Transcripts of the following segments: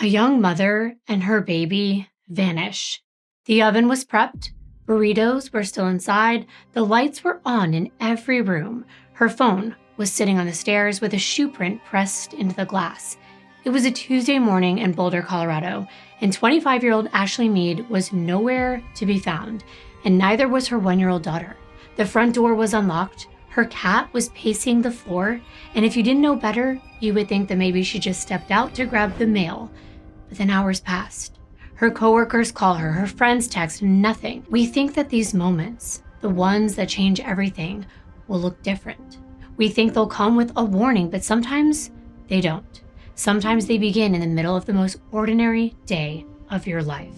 A young mother and her baby vanish. The oven was prepped, burritos were still inside, the lights were on in every room. Her phone was sitting on the stairs with a shoe print pressed into the glass. It was a Tuesday morning in Boulder, Colorado, and 25-year-old Ashley Mead was nowhere to be found, and neither was her 1-year-old daughter. The front door was unlocked, her cat was pacing the floor, and if you didn't know better, you would think that maybe she just stepped out to grab the mail. But then hours passed. Her coworkers call her, her friends text, nothing. We think that these moments, the ones that change everything, will look different. We think they'll come with a warning, but sometimes they don't. Sometimes they begin in the middle of the most ordinary day of your life.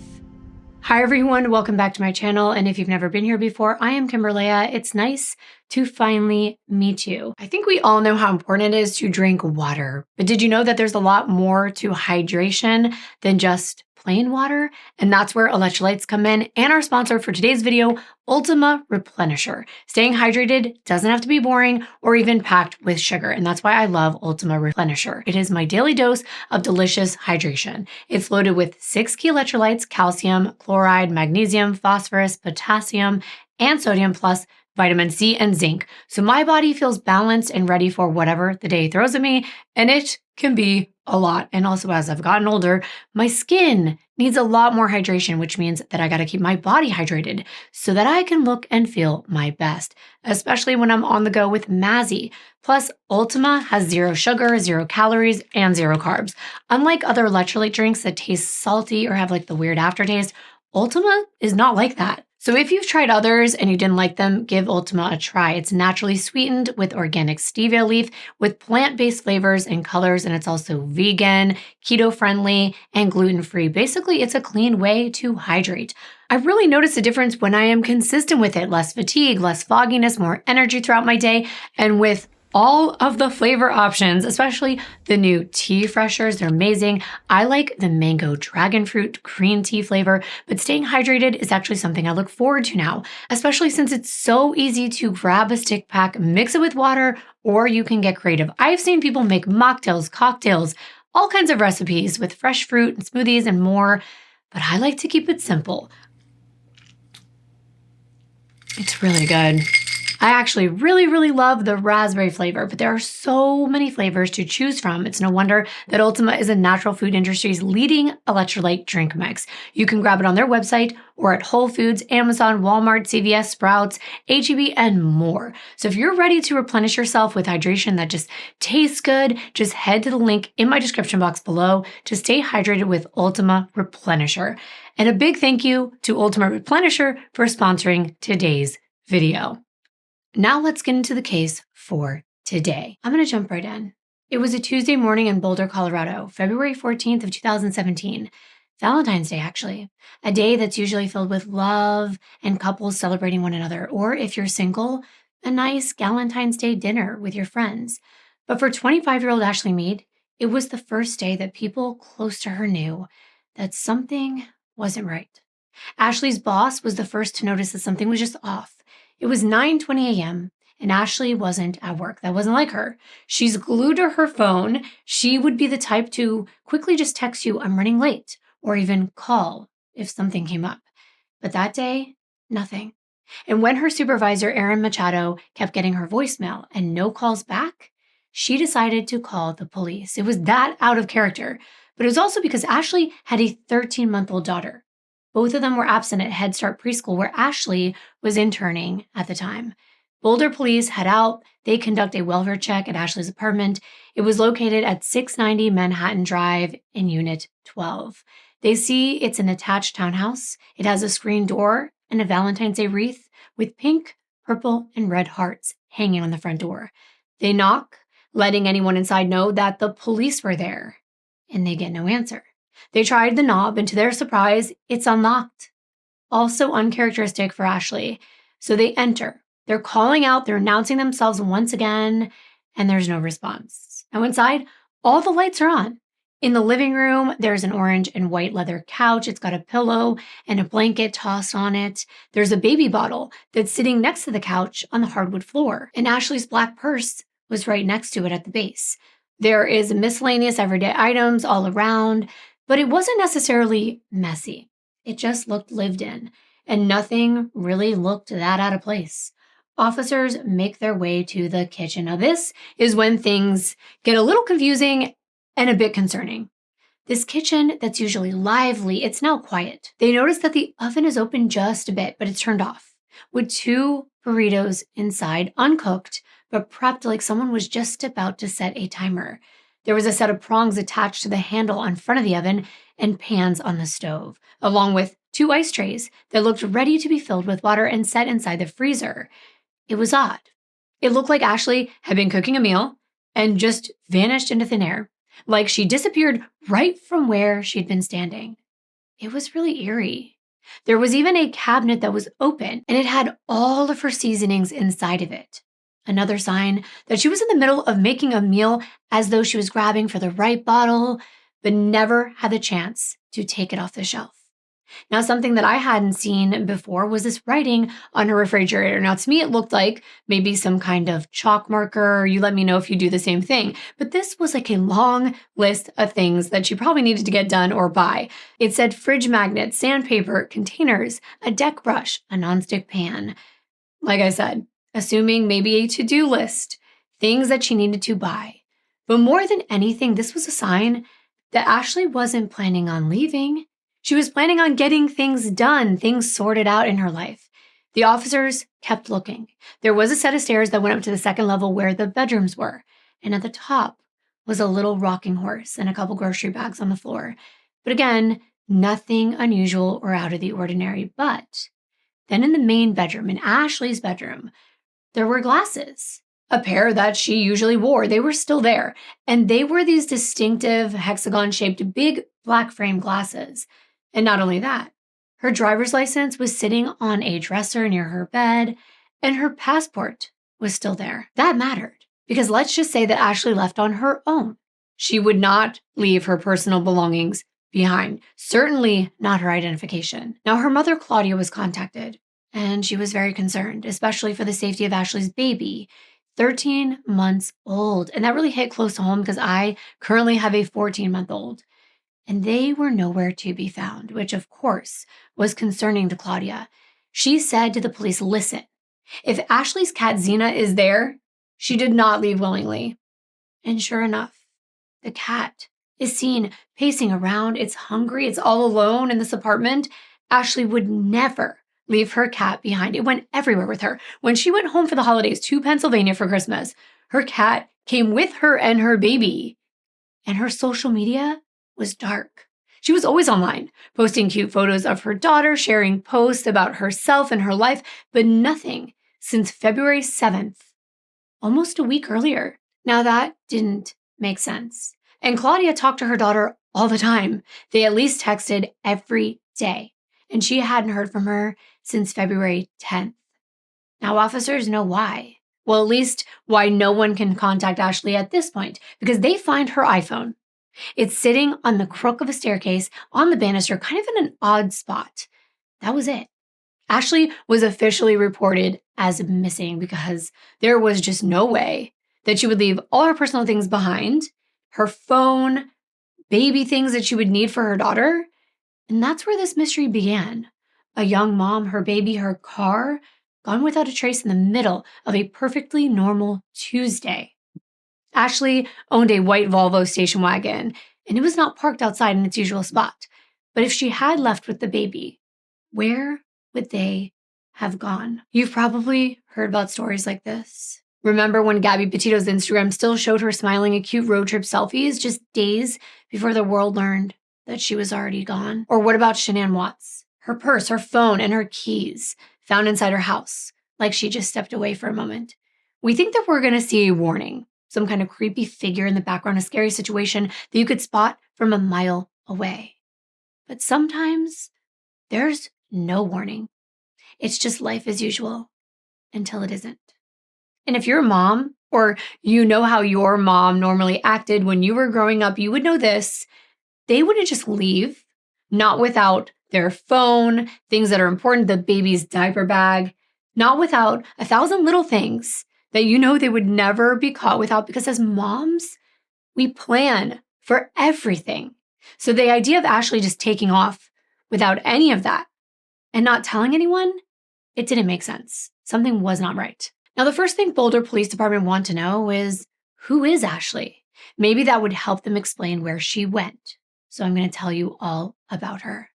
Hi everyone, welcome back to my channel, and if you've never been here before, I am Kimbyrleigha. It's nice to finally meet you. I think we all know how important it is to drink water, but did you know that there's a lot more to hydration than just plain water? And that's where electrolytes come in, and our sponsor for today's video, Ultima Replenisher. Staying hydrated doesn't have to be boring or even packed with sugar, and that's why I love Ultima Replenisher. It is my daily dose of delicious hydration. It's loaded with 6 key electrolytes: calcium, chloride, magnesium, phosphorus, potassium, and sodium, plus vitamin C and zinc. So my body feels balanced and ready for whatever the day throws at me, and it can be a lot. And also, as I've gotten older, my skin needs a lot more hydration, which means that I got to keep my body hydrated so that I can look and feel my best, especially when I'm on the go with Mazzy. Plus, Ultima has 0 sugar, 0 calories, and 0 carbs. Unlike other electrolyte drinks that taste salty or have like the weird aftertaste, Ultima is not like that. So if you've tried others and you didn't like them, give Ultima a try. It's naturally sweetened with organic stevia leaf with plant-based flavors and colors, and it's also vegan, keto-friendly, and gluten-free. Basically, it's a clean way to hydrate. I've really noticed a difference when I am consistent with it. Less fatigue, less fogginess, more energy throughout my day, and with all of the flavor options, especially the new tea freshers, they're amazing. I like the mango dragon fruit green tea flavor, but staying hydrated is actually something I look forward to now, especially since it's so easy to grab a stick pack, mix it with water, or you can get creative. I've seen people make mocktails, cocktails, all kinds of recipes with fresh fruit and smoothies and more, but I like to keep it simple. It's really good. I actually really love the raspberry flavor, but there are so many flavors to choose from. It's no wonder that Ultima is a natural food industry's leading electrolyte drink mix. You can grab it on their website or at Whole Foods, Amazon, Walmart, CVS, Sprouts, H-E-B, and more. So if you're ready to replenish yourself with hydration that just tastes good, just head to the link in my description box below to stay hydrated with Ultima Replenisher. And a big thank you to Ultima Replenisher for sponsoring today's video. Now let's get into the case for today. I'm going to jump right in. It was a Tuesday morning in Boulder, Colorado, February 14th of 2017. Valentine's Day, actually. A day that's usually filled with love and couples celebrating one another. Or if you're single, a nice Valentine's Day dinner with your friends. But for 25-year-old Ashley Mead, it was the first day that people close to her knew that something wasn't right. Ashley's boss was the first to notice that something was just off. It was 9:20 a.m. and Ashley wasn't at work. That wasn't like her. She's glued to her phone. She would be the type to quickly just text you, "I'm running late," or even call if something came up. But that day, nothing. And when her supervisor, Erin Machado, kept getting her voicemail and no calls back, she decided to call the police. It was that out of character. But it was also because Ashley had a 13-month-old daughter. Both of them were absent at Head Start Preschool, where Ashley was interning at the time. Boulder police head out. They conduct a welfare check at Ashley's apartment. It was located at 690 Manhattan Drive in Unit 12. They see it's an attached townhouse. It has a screen door and a Valentine's Day wreath with pink, purple, and red hearts hanging on the front door. They knock, letting anyone inside know that the police were there, and they get no answer. They tried the knob, and to their surprise, it's unlocked. Also uncharacteristic for Ashley. So they enter. They're calling out, they're announcing themselves once again, and there's no response. Now inside, all the lights are on. In the living room, there's an orange and white leather couch. It's got a pillow and a blanket tossed on it. There's a baby bottle that's sitting next to the couch on the hardwood floor. And Ashley's black purse was right next to it at the base. There is miscellaneous everyday items all around. But it wasn't necessarily messy. It just looked lived in, and nothing really looked that out of place. Officers make their way to the kitchen. Now, this is when things get a little confusing and a bit concerning. This kitchen that's usually lively, it's now quiet. They notice that the oven is open just a bit, but it's turned off, with 2 burritos inside, uncooked, but prepped like someone was just about to set a timer. There was a set of prongs attached to the handle on front of the oven and pans on the stove, along with 2 ice trays that looked ready to be filled with water and set inside the freezer. It was odd. It looked like Ashley had been cooking a meal and just vanished into thin air, like she disappeared right from where she'd been standing. It was really eerie. There was even a cabinet that was open, and it had all of her seasonings inside of it. Another sign that she was in the middle of making a meal, as though she was grabbing for the right bottle, but never had the chance to take it off the shelf. Now, something that I hadn't seen before was this writing on her refrigerator. Now, to me, it looked like maybe some kind of chalk marker. You let me know if you do the same thing. But this was like a long list of things that she probably needed to get done or buy. It said fridge magnets, sandpaper, containers, a deck brush, a nonstick pan. Like I said, assuming maybe a to-do list, things that she needed to buy. But more than anything, this was a sign that Ashley wasn't planning on leaving. She was planning on getting things done, things sorted out in her life. The officers kept looking. There was a set of stairs that went up to the second level where the bedrooms were, and at the top was a little rocking horse and a couple grocery bags on the floor. But again, nothing unusual or out of the ordinary. But then in the main bedroom, in Ashley's bedroom, there were glasses. A pair that she usually wore. They were still there. And they were these distinctive hexagon-shaped big black frame glasses. And not only that, her driver's license was sitting on a dresser near her bed, and her passport was still there. That mattered, because let's just say that Ashley left on her own. She would not leave her personal belongings behind, certainly not her identification. Now, her mother, Claudia, was contacted, and she was very concerned, especially for the safety of Ashley's baby, 13 months old. And that really hit close to home because I currently have a 14-month-old. And they were nowhere to be found, which of course was concerning to Claudia. She said to the police, listen, if Ashley's cat Xena is there, she did not leave willingly. And sure enough, the cat is seen pacing around. It's hungry. It's all alone in this apartment. Ashley would never leave her cat behind. It went everywhere with her. When she went home for the holidays to Pennsylvania for Christmas, her cat came with her and her baby. And her social media was dark. She was always online, posting cute photos of her daughter, sharing posts about herself and her life, but nothing since February 7th, almost a week earlier. Now that didn't make sense. And Claudia talked to her daughter all the time. They at least texted every day, and she hadn't heard from her since February 10th. Now officers know why. Well, at least why no one can contact Ashley at this point, because they find her iPhone. It's sitting on the crook of a staircase on the banister, kind of in an odd spot. That was it. Ashley was officially reported as missing because there was just no way that she would leave all her personal things behind, her phone, baby things that she would need for her daughter. And that's where this mystery began. A young mom, her baby, her car, gone without a trace in the middle of a perfectly normal Tuesday. Ashley owned a white Volvo station wagon, and it was not parked outside in its usual spot. But if she had left with the baby, where would they have gone? You've probably heard about stories like this. Remember when Gabby Petito's Instagram still showed her smiling at cute road trip selfies just days before the world learned that she was already gone? Or what about Shanann Watts? Her purse, her phone, and her keys found inside her house, like she just stepped away for a moment. We think that we're going to see a warning. Some kind of creepy figure in the background, a scary situation that you could spot from a mile away. But sometimes there's no warning. It's just life as usual until it isn't. And if you're a mom, or you know how your mom normally acted when you were growing up, you would know this. They wouldn't just leave, not without their phone, things that are important, the baby's diaper bag, not without 1,000 little things that you know they would never be caught without, because as moms, we plan for everything. So the idea of Ashley just taking off without any of that and not telling anyone, it didn't make sense. Something was not right. Now, the first thing Boulder Police Department want to know is, who is Ashley? Maybe that would help them explain where she went. So I'm going to tell you all about her.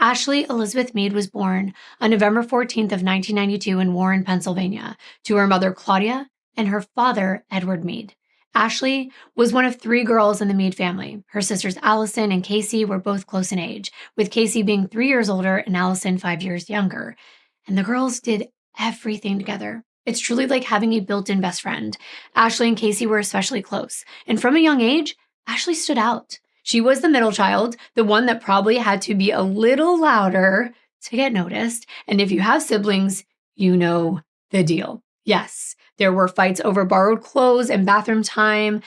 Ashley Elizabeth Mead was born on November 14th of 1992 in Warren, Pennsylvania, to her mother Claudia and her father Edward Mead. Ashley was one of 3 girls in the Mead family. Her sisters Allison and Casey were both close in age, with Casey being 3 years older and Allison 5 years younger. And the girls did everything together. It's truly like having a built-in best friend. Ashley and Casey were especially close, and from a young age, Ashley stood out. She was the middle child, the one that probably had to be a little louder to get noticed. And if you have siblings, you know the deal. Yes, there were fights over borrowed clothes and bathroom time,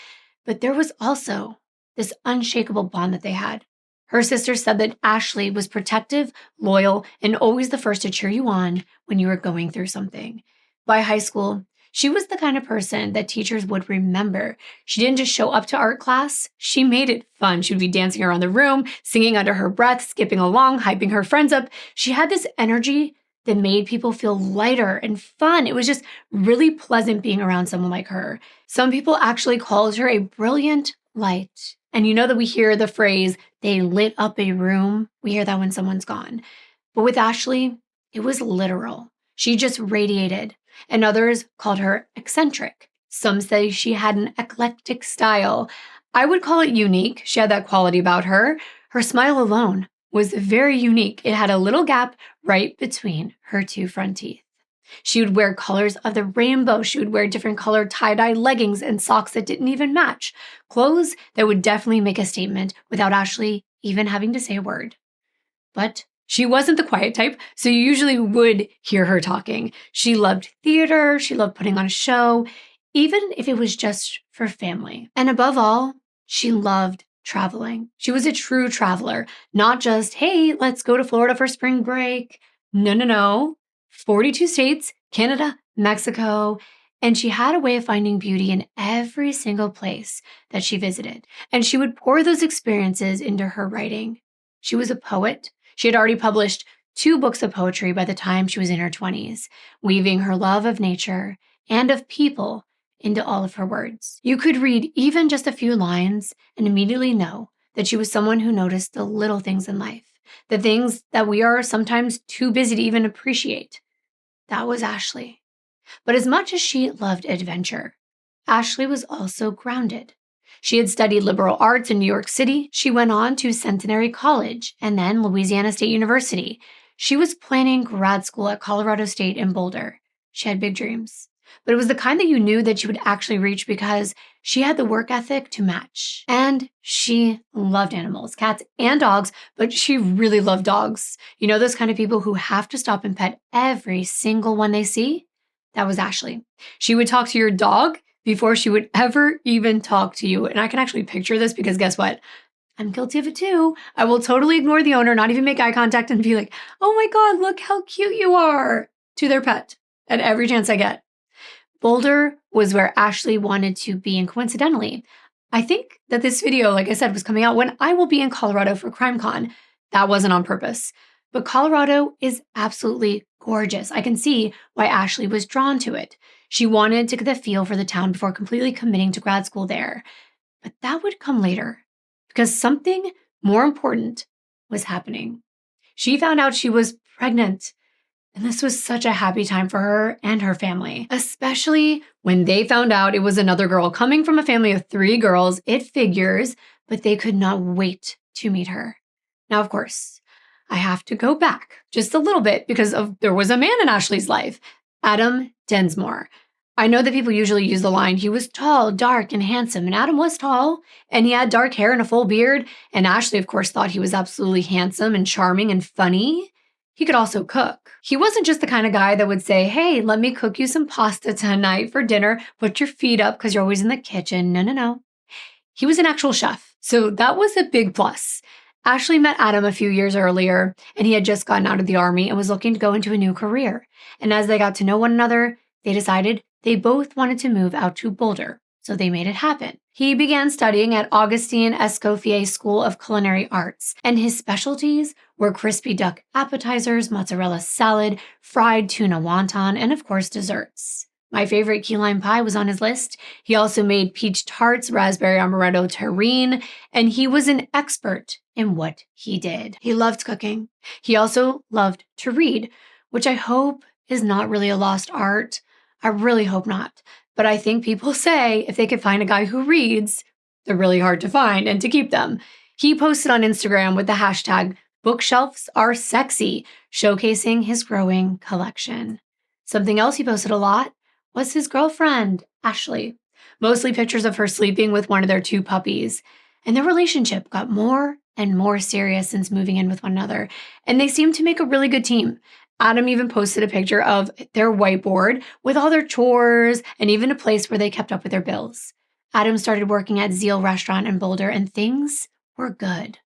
but there was also this unshakable bond that they had. Her sister said that Ashley was protective, loyal, and always the first to cheer you on when you were going through something. By high school, she was the kind of person that teachers would remember. She didn't just show up to art class. She made it fun. She would be dancing around the room, singing under her breath, skipping along, hyping her friends up. She had this energy that made people feel lighter and fun. It was just really pleasant being around someone like her. Some people actually called her a brilliant light. And you know that we hear the phrase, they lit up a room. We hear that when someone's gone. But with Ashley, it was literal. She just radiated. And others called her eccentric. Some say she had an eclectic style. I would call it unique. She had that quality about her. Her smile alone was very unique. It had a little gap right between her 2 front teeth. She would wear colors of the rainbow. She would wear different colored tie-dye leggings and socks that didn't even match. Clothes that would definitely make a statement without Ashley even having to say a word. But she wasn't the quiet type, so you usually would hear her talking. She loved theater, she loved putting on a show, even if it was just for family. And above all, she loved traveling. She was a true traveler, not just, hey, let's go to Florida for spring break. No. 42 states, Canada, Mexico, and she had a way of finding beauty in every single place that she visited. And she would pour those experiences into her writing. She was a poet. She had already published 2 books of poetry by the time she was in her 20s, weaving her love of nature and of people into all of her words. You could read even just a few lines and immediately know that she was someone who noticed the little things in life, the things that we are sometimes too busy to even appreciate. That was Ashley. But as much as she loved adventure, Ashley was also grounded. She had studied liberal arts in New York City. She went on to Centenary College and then Louisiana State University. She was planning grad school at Colorado State in Boulder. She had big dreams. But it was the kind that you knew that she would actually reach because she had the work ethic to match. And she loved animals, cats and dogs, but she really loved dogs. You know, those kind of people who have to stop and pet every single one they see? That was Ashley. She would talk to your dog before she would ever even talk to you. And I can actually picture this because guess what? I'm guilty of it too. I will totally ignore the owner, not even make eye contact and be like, oh my God, look how cute you are to their pet at every chance I get. Boulder was where Ashley wanted to be. And coincidentally, I think that this video, like I said, was coming out when I will be in Colorado for CrimeCon. That wasn't on purpose. But Colorado is absolutely gorgeous. I can see why Ashley was drawn to it. She wanted to get the feel for the town before completely committing to grad school there. But that would come later because something more important was happening. She found out she was pregnant. And this was such a happy time for her and her family, especially when they found out it was another girl coming from a family of 3 girls. It figures, but they could not wait to meet her. Now, of course, I have to go back just a little bit because there was a man in Ashley's life, Adam Densmore. I know that people usually use the line, he was tall, dark, and handsome, and Adam was tall, and he had dark hair and a full beard, and Ashley, of course, thought he was absolutely handsome and charming and funny. He could also cook. He wasn't just the kind of guy that would say, hey, let me cook you some pasta tonight for dinner, put your feet up because you're always in the kitchen. No. He was an actual chef, so that was a big plus. Ashley met Adam a few years earlier, and he had just gotten out of the army and was looking to go into a new career. And as they got to know one another, they decided they both wanted to move out to Boulder, so they made it happen. He began studying at Augustine Escoffier School of Culinary Arts, and his specialties were crispy duck appetizers, mozzarella salad, fried tuna wonton, and of course, desserts. My favorite key lime pie was on his list. He also made peach tarts, raspberry amaretto terrine, and he was an expert in what he did. He loved cooking. He also loved to read, which I hope is not really a lost art. I really hope not. But I think people say if they could find a guy who reads, they're really hard to find and to keep them. He posted on Instagram with the hashtag bookshelves are sexy, showcasing his growing collection. Something else he posted a lot was his girlfriend, Ashley. Mostly pictures of her sleeping with one of their 2 puppies. And their relationship got more and more serious since moving in with one another. And they seemed to make a really good team. Adam even posted a picture of their whiteboard with all their chores and even a place where they kept up with their bills. Adam started working at Zeal Restaurant in Boulder, and things were good.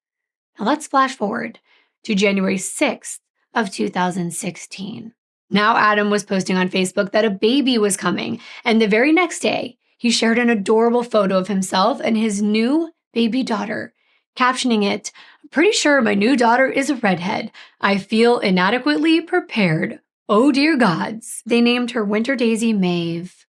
Now let's flash forward to January 6th of 2016. Now Adam was posting on Facebook that a baby was coming, and the very next day, he shared an adorable photo of himself and his new baby daughter, captioning it, "I'm pretty sure my new daughter is a redhead. I feel inadequately prepared. Oh dear gods." They named her Winter Daisy Maeve.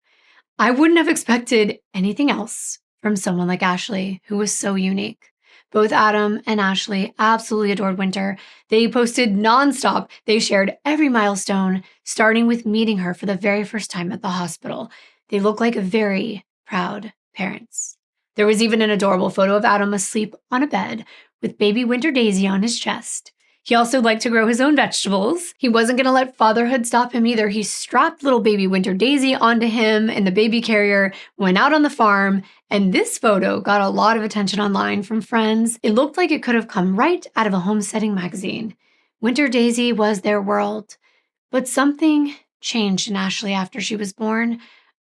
I wouldn't have expected anything else from someone like Ashley, who was so unique. Both Adam and Ashley absolutely adored Winter. They posted nonstop. They shared every milestone, starting with meeting her for the very first time at the hospital. They look like very proud parents. There was even an adorable photo of Adam asleep on a bed with baby Winter Daisy on his chest. He also liked to grow his own vegetables. He wasn't going to let fatherhood stop him either. He strapped little baby Winter Daisy onto him in the baby carrier, went out on the farm, and this photo got a lot of attention online from friends. It looked like it could have come right out of a homesteading magazine. Winter Daisy was their world. But something changed in Ashley after she was born.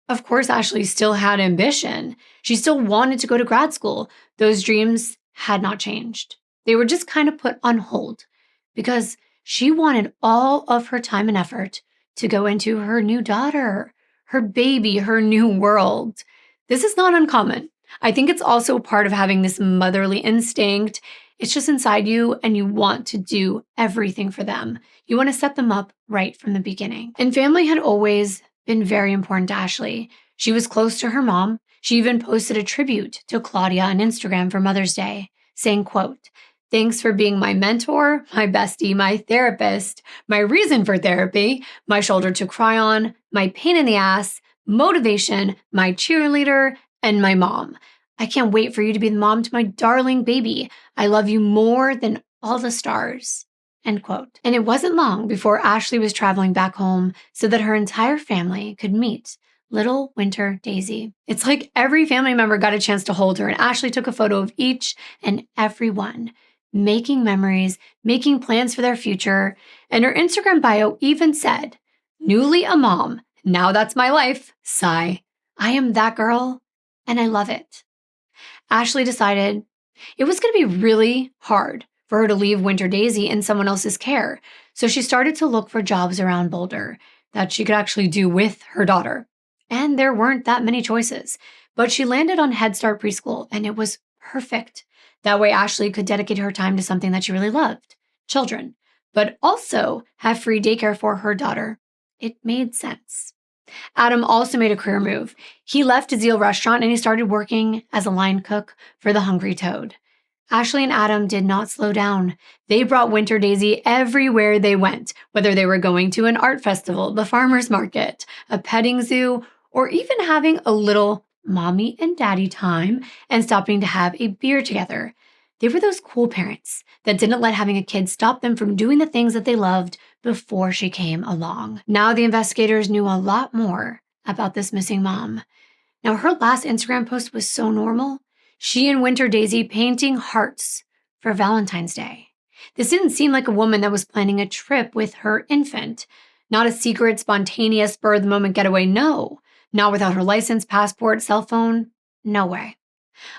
Of course, Ashley still had ambition. She still wanted to go to grad school. Those dreams had not changed. They were just kind of put on hold because she wanted all of her time and effort to go into her new daughter, her baby, her new world. This is not uncommon. I think it's also part of having this motherly instinct. It's just inside you, and you want to do everything for them. You want to set them up right from the beginning. And family had always been very important to Ashley. She was close to her mom. She even posted a tribute to Claudia on Instagram for Mother's Day, saying, quote, "Thanks for being my mentor, my bestie, my therapist, my reason for therapy, my shoulder to cry on, my pain in the ass, motivation, my cheerleader, and my mom. I can't wait for you to be the mom to my darling baby. I love you more than all the stars." End quote. And it wasn't long before Ashley was traveling back home so that her entire family could meet little Winter Daisy. It's like every family member got a chance to hold her, and Ashley took a photo of each and every one, making memories, making plans for their future. And her Instagram bio even said, "Newly a mom. Now that's my life. Sigh. I am that girl, and I love it." Ashley decided it was going to be really hard for her to leave Winter Daisy in someone else's care. So she started to look for jobs around Boulder that she could actually do with her daughter. And there weren't that many choices. But she landed on Head Start Preschool, and it was perfect. That way, Ashley could dedicate her time to something that she really loved, children, but also have free daycare for her daughter. It made sense. Adam also made a career move. He left Zeal Restaurant and he started working as a line cook for the Hungry Toad. Ashley and Adam did not slow down. They brought Winter Daisy everywhere they went, whether they were going to an art festival, the farmer's market, a petting zoo, or even having a little mommy and daddy time and stopping to have a beer together. They were those cool parents that didn't let having a kid stop them from doing the things that they loved before she came along. Now the investigators knew a lot more about this missing mom. Now her last Instagram post was so normal. She and Winter Daisy painting hearts for Valentine's Day. This didn't seem like a woman that was planning a trip with her infant. Not a secret, spontaneous, spur-of-the-moment getaway, no. Not without her license, passport, cell phone, no way.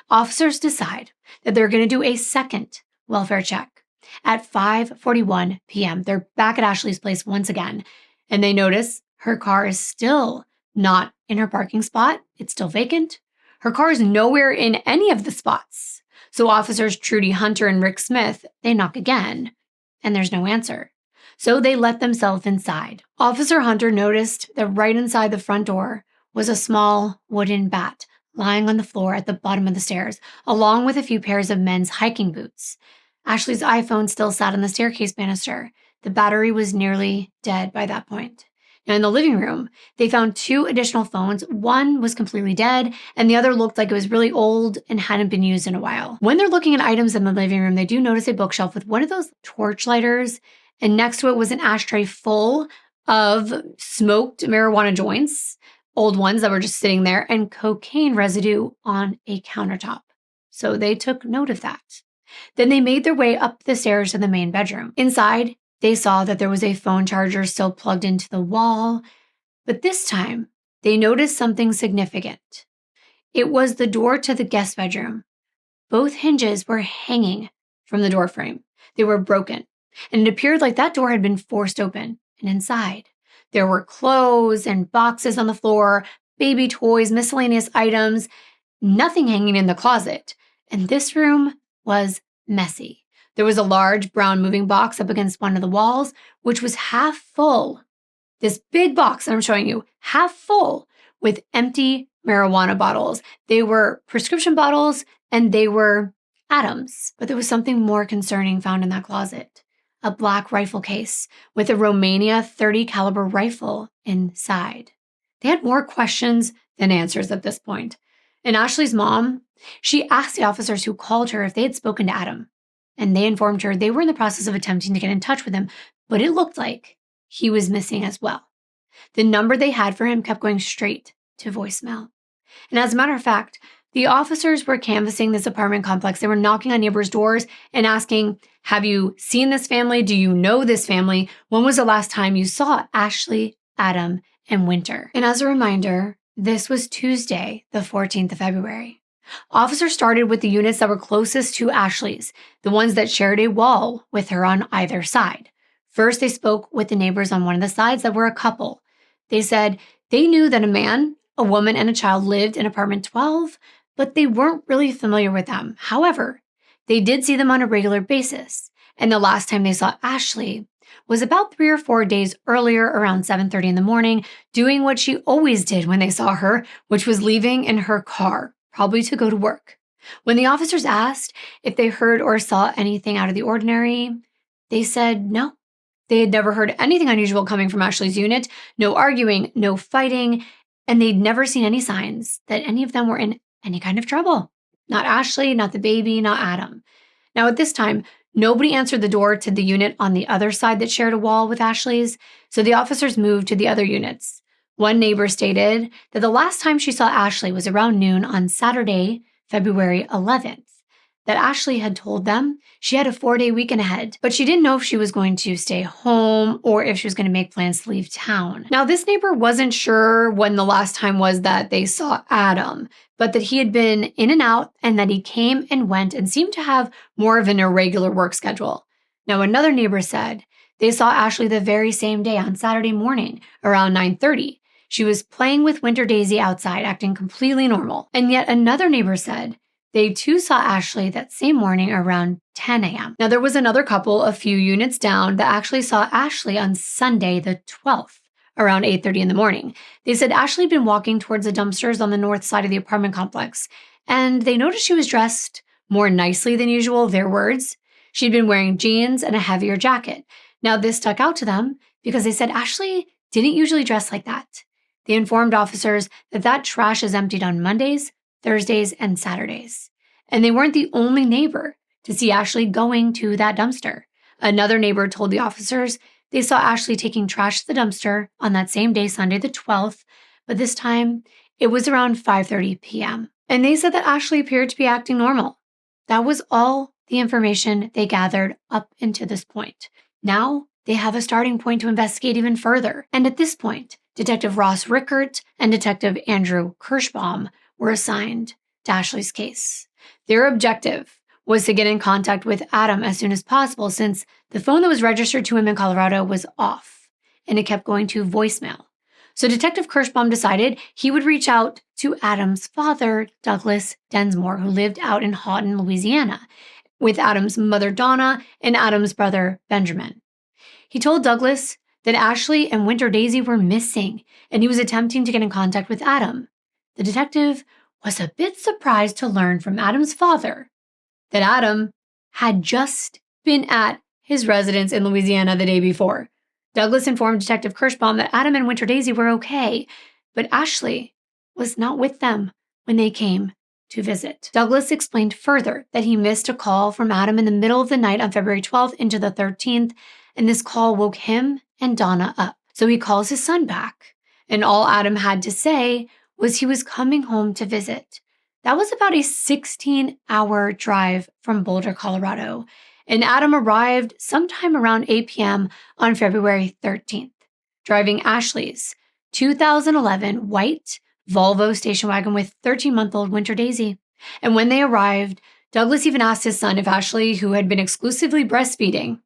Officers decide that they're going to do a second welfare check. At 5:41 p.m., they're back at Ashley's place once again, and they notice her car is still not in her parking spot. It's still vacant. Her car is nowhere in any of the spots. So officers Trudy Hunter and Rick Smith, they knock again, and there's no answer. So they let themselves inside. Officer Hunter noticed that right inside the front door was a small wooden bat lying on the floor at the bottom of the stairs, along with a few pairs of men's hiking boots. Ashley's iPhone still sat on the staircase banister. The battery was nearly dead by that point. Now, in the living room, they found 2 additional phones. One was completely dead, and the other looked like it was really old and hadn't been used in a while. When they're looking at items in the living room, they do notice a bookshelf with one of those torch lighters, and next to it was an ashtray full of smoked marijuana joints, old ones that were just sitting there, and cocaine residue on a countertop. So they took note of that. Then they made their way up the stairs to the main bedroom. Inside, they saw that there was a phone charger still plugged into the wall, but this time they noticed something significant. It was the door to the guest bedroom. Both hinges were hanging from the door frame. They were broken, and it appeared like that door had been forced open. And inside, there were clothes and boxes on the floor, baby toys, miscellaneous items, nothing hanging in the closet. And this room was messy. There was a large brown moving box up against one of the walls, which was half full. This big box that I'm showing you, half full with empty marijuana bottles. They were prescription bottles and they were atoms. But there was something more concerning found in that closet. A black rifle case with a Romania .30 caliber rifle inside. They had more questions than answers at this point. And Ashley's mom, she asked the officers who called her if they had spoken to Adam. And they informed her they were in the process of attempting to get in touch with him, but it looked like he was missing as well. The number they had for him kept going straight to voicemail. And as a matter of fact, the officers were canvassing this apartment complex. They were knocking on neighbors' doors and asking, have you seen this family? Do you know this family? When was the last time you saw Ashley, Adam, and Winter? And as a reminder, this was Tuesday, the 14th of February. Officers started with the units that were closest to Ashley's, the ones that shared a wall with her on either side. First, they spoke with the neighbors on one of the sides that were a couple. They said they knew that a man, a woman, and a child lived in apartment 12, but they weren't really familiar with them. However, they did see them on a regular basis, and the last time they saw Ashley was about 3 or 4 days earlier, around 7:30 in the morning, doing what she always did when they saw her, which was leaving in her car, probably to go to work. When the officers asked if they heard or saw anything out of the ordinary, they said no. They had never heard anything unusual coming from Ashley's unit, no arguing, no fighting, and they'd never seen any signs that any of them were in any kind of trouble. Not Ashley, not the baby, not Adam. Now at this time, nobody answered the door to the unit on the other side that shared a wall with Ashley's, so the officers moved to the other units. One neighbor stated that the last time she saw Ashley was around noon on Saturday, February 11th, that Ashley had told them she had a 4-day weekend ahead, but she didn't know if she was going to stay home or if she was going to make plans to leave town. Now, this neighbor wasn't sure when the last time was that they saw Adam, but that he had been in and out and that he came and went and seemed to have more of an irregular work schedule. Now, another neighbor said they saw Ashley the very same day on Saturday morning around 9:30. She was playing with Winter Daisy outside, acting completely normal. And yet another neighbor said they too saw Ashley that same morning around 10 a.m. Now, there was another couple a few units down that actually saw Ashley on Sunday, the 12th, around 8:30 in the morning. They said Ashley had been walking towards the dumpsters on the north side of the apartment complex, and they noticed she was dressed more nicely than usual, their words. She'd been wearing jeans and a heavier jacket. Now, this stuck out to them because they said Ashley didn't usually dress like that. They informed officers that trash is emptied on Mondays, Thursdays, and Saturdays. And they weren't the only neighbor to see Ashley going to that dumpster. Another neighbor told the officers they saw Ashley taking trash to the dumpster on that same day, Sunday the 12th, but this time it was around 5:30 p.m. And they said that Ashley appeared to be acting normal. That was all the information they gathered up until this point. Now they have a starting point to investigate even further. And at this point, Detective Ross Rickert and Detective Andrew Kirschbaum were assigned to Ashley's case. Their objective was to get in contact with Adam as soon as possible since the phone that was registered to him in Colorado was off and it kept going to voicemail. So Detective Kirschbaum decided he would reach out to Adam's father, Douglas Densmore, who lived out in Houghton, Louisiana, with Adam's mother, Donna, and Adam's brother, Benjamin. He told Douglas that Ashley and Winter Daisy were missing, and he was attempting to get in contact with Adam. The detective was a bit surprised to learn from Adam's father that Adam had just been at his residence in Louisiana the day before. Douglas informed Detective Kirschbaum that Adam and Winter Daisy were okay, but Ashley was not with them when they came to visit. Douglas explained further that he missed a call from Adam in the middle of the night on February 12th into the 13th, and this call woke him and Donna up. So he calls his son back, and all Adam had to say was he was coming home to visit. That was about a 16-hour drive from Boulder, Colorado, and Adam arrived sometime around 8 p.m. on February 13th, driving Ashley's 2011 white Volvo station wagon with 13-month-old Winter Daisy. And when they arrived, Douglas even asked his son if Ashley, who had been exclusively breastfeeding,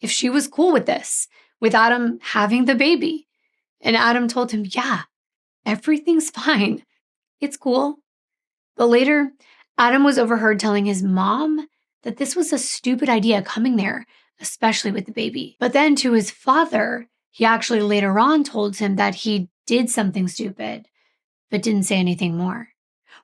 if she was cool with this, with Adam having the baby. And Adam told him, yeah, everything's fine. It's cool. But later, Adam was overheard telling his mom that this was a stupid idea coming there, especially with the baby. But then to his father, he actually later on told him that he did something stupid, but didn't say anything more.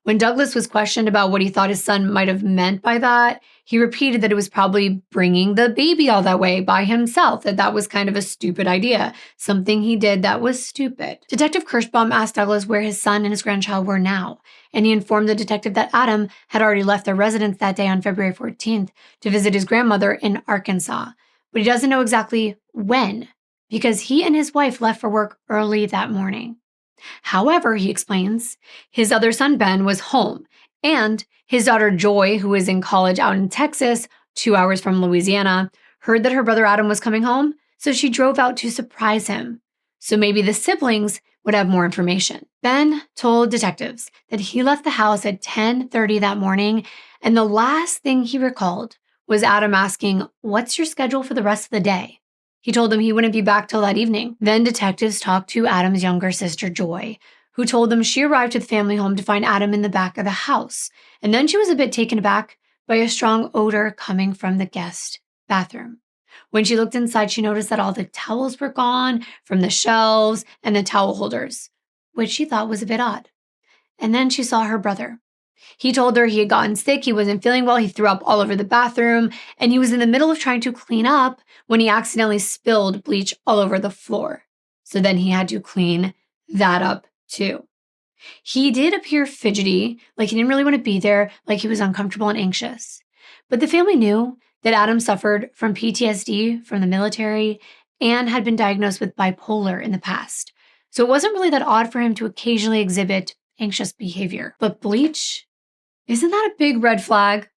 When Douglas was questioned about what he thought his son might have meant by that, he repeated that it was probably bringing the baby all that way by himself, that was kind of a stupid idea, something he did that was stupid. Detective Kirschbaum asked Douglas where his son and his grandchild were now, and he informed the detective that Adam had already left their residence that day on February 14th to visit his grandmother in Arkansas, but he doesn't know exactly when, because he and his wife left for work early that morning. However, he explains, his other son, Ben, was home, and his daughter, Joy, who is in college out in Texas, 2 hours from Louisiana, heard that her brother Adam was coming home, so she drove out to surprise him. So maybe the siblings would have more information. Ben told detectives that he left the house at 10:30 that morning, and the last thing he recalled was Adam asking, "What's your schedule for the rest of the day?" He told them he wouldn't be back till that evening. Then detectives talked to Adam's younger sister, Joy, who told them she arrived at the family home to find Adam in the back of the house. And then she was a bit taken aback by a strong odor coming from the guest bathroom. When she looked inside, she noticed that all the towels were gone from the shelves and the towel holders, which she thought was a bit odd. And then she saw her brother. He told her he had gotten sick, he wasn't feeling well, he threw up all over the bathroom, and he was in the middle of trying to clean up when he accidentally spilled bleach all over the floor. So then he had to clean that up too. He did appear fidgety, like he didn't really want to be there, like he was uncomfortable and anxious. But the family knew that Adam suffered from PTSD from the military and had been diagnosed with bipolar in the past. So it wasn't really that odd for him to occasionally exhibit anxious behavior. But bleach? Isn't that a big red flag?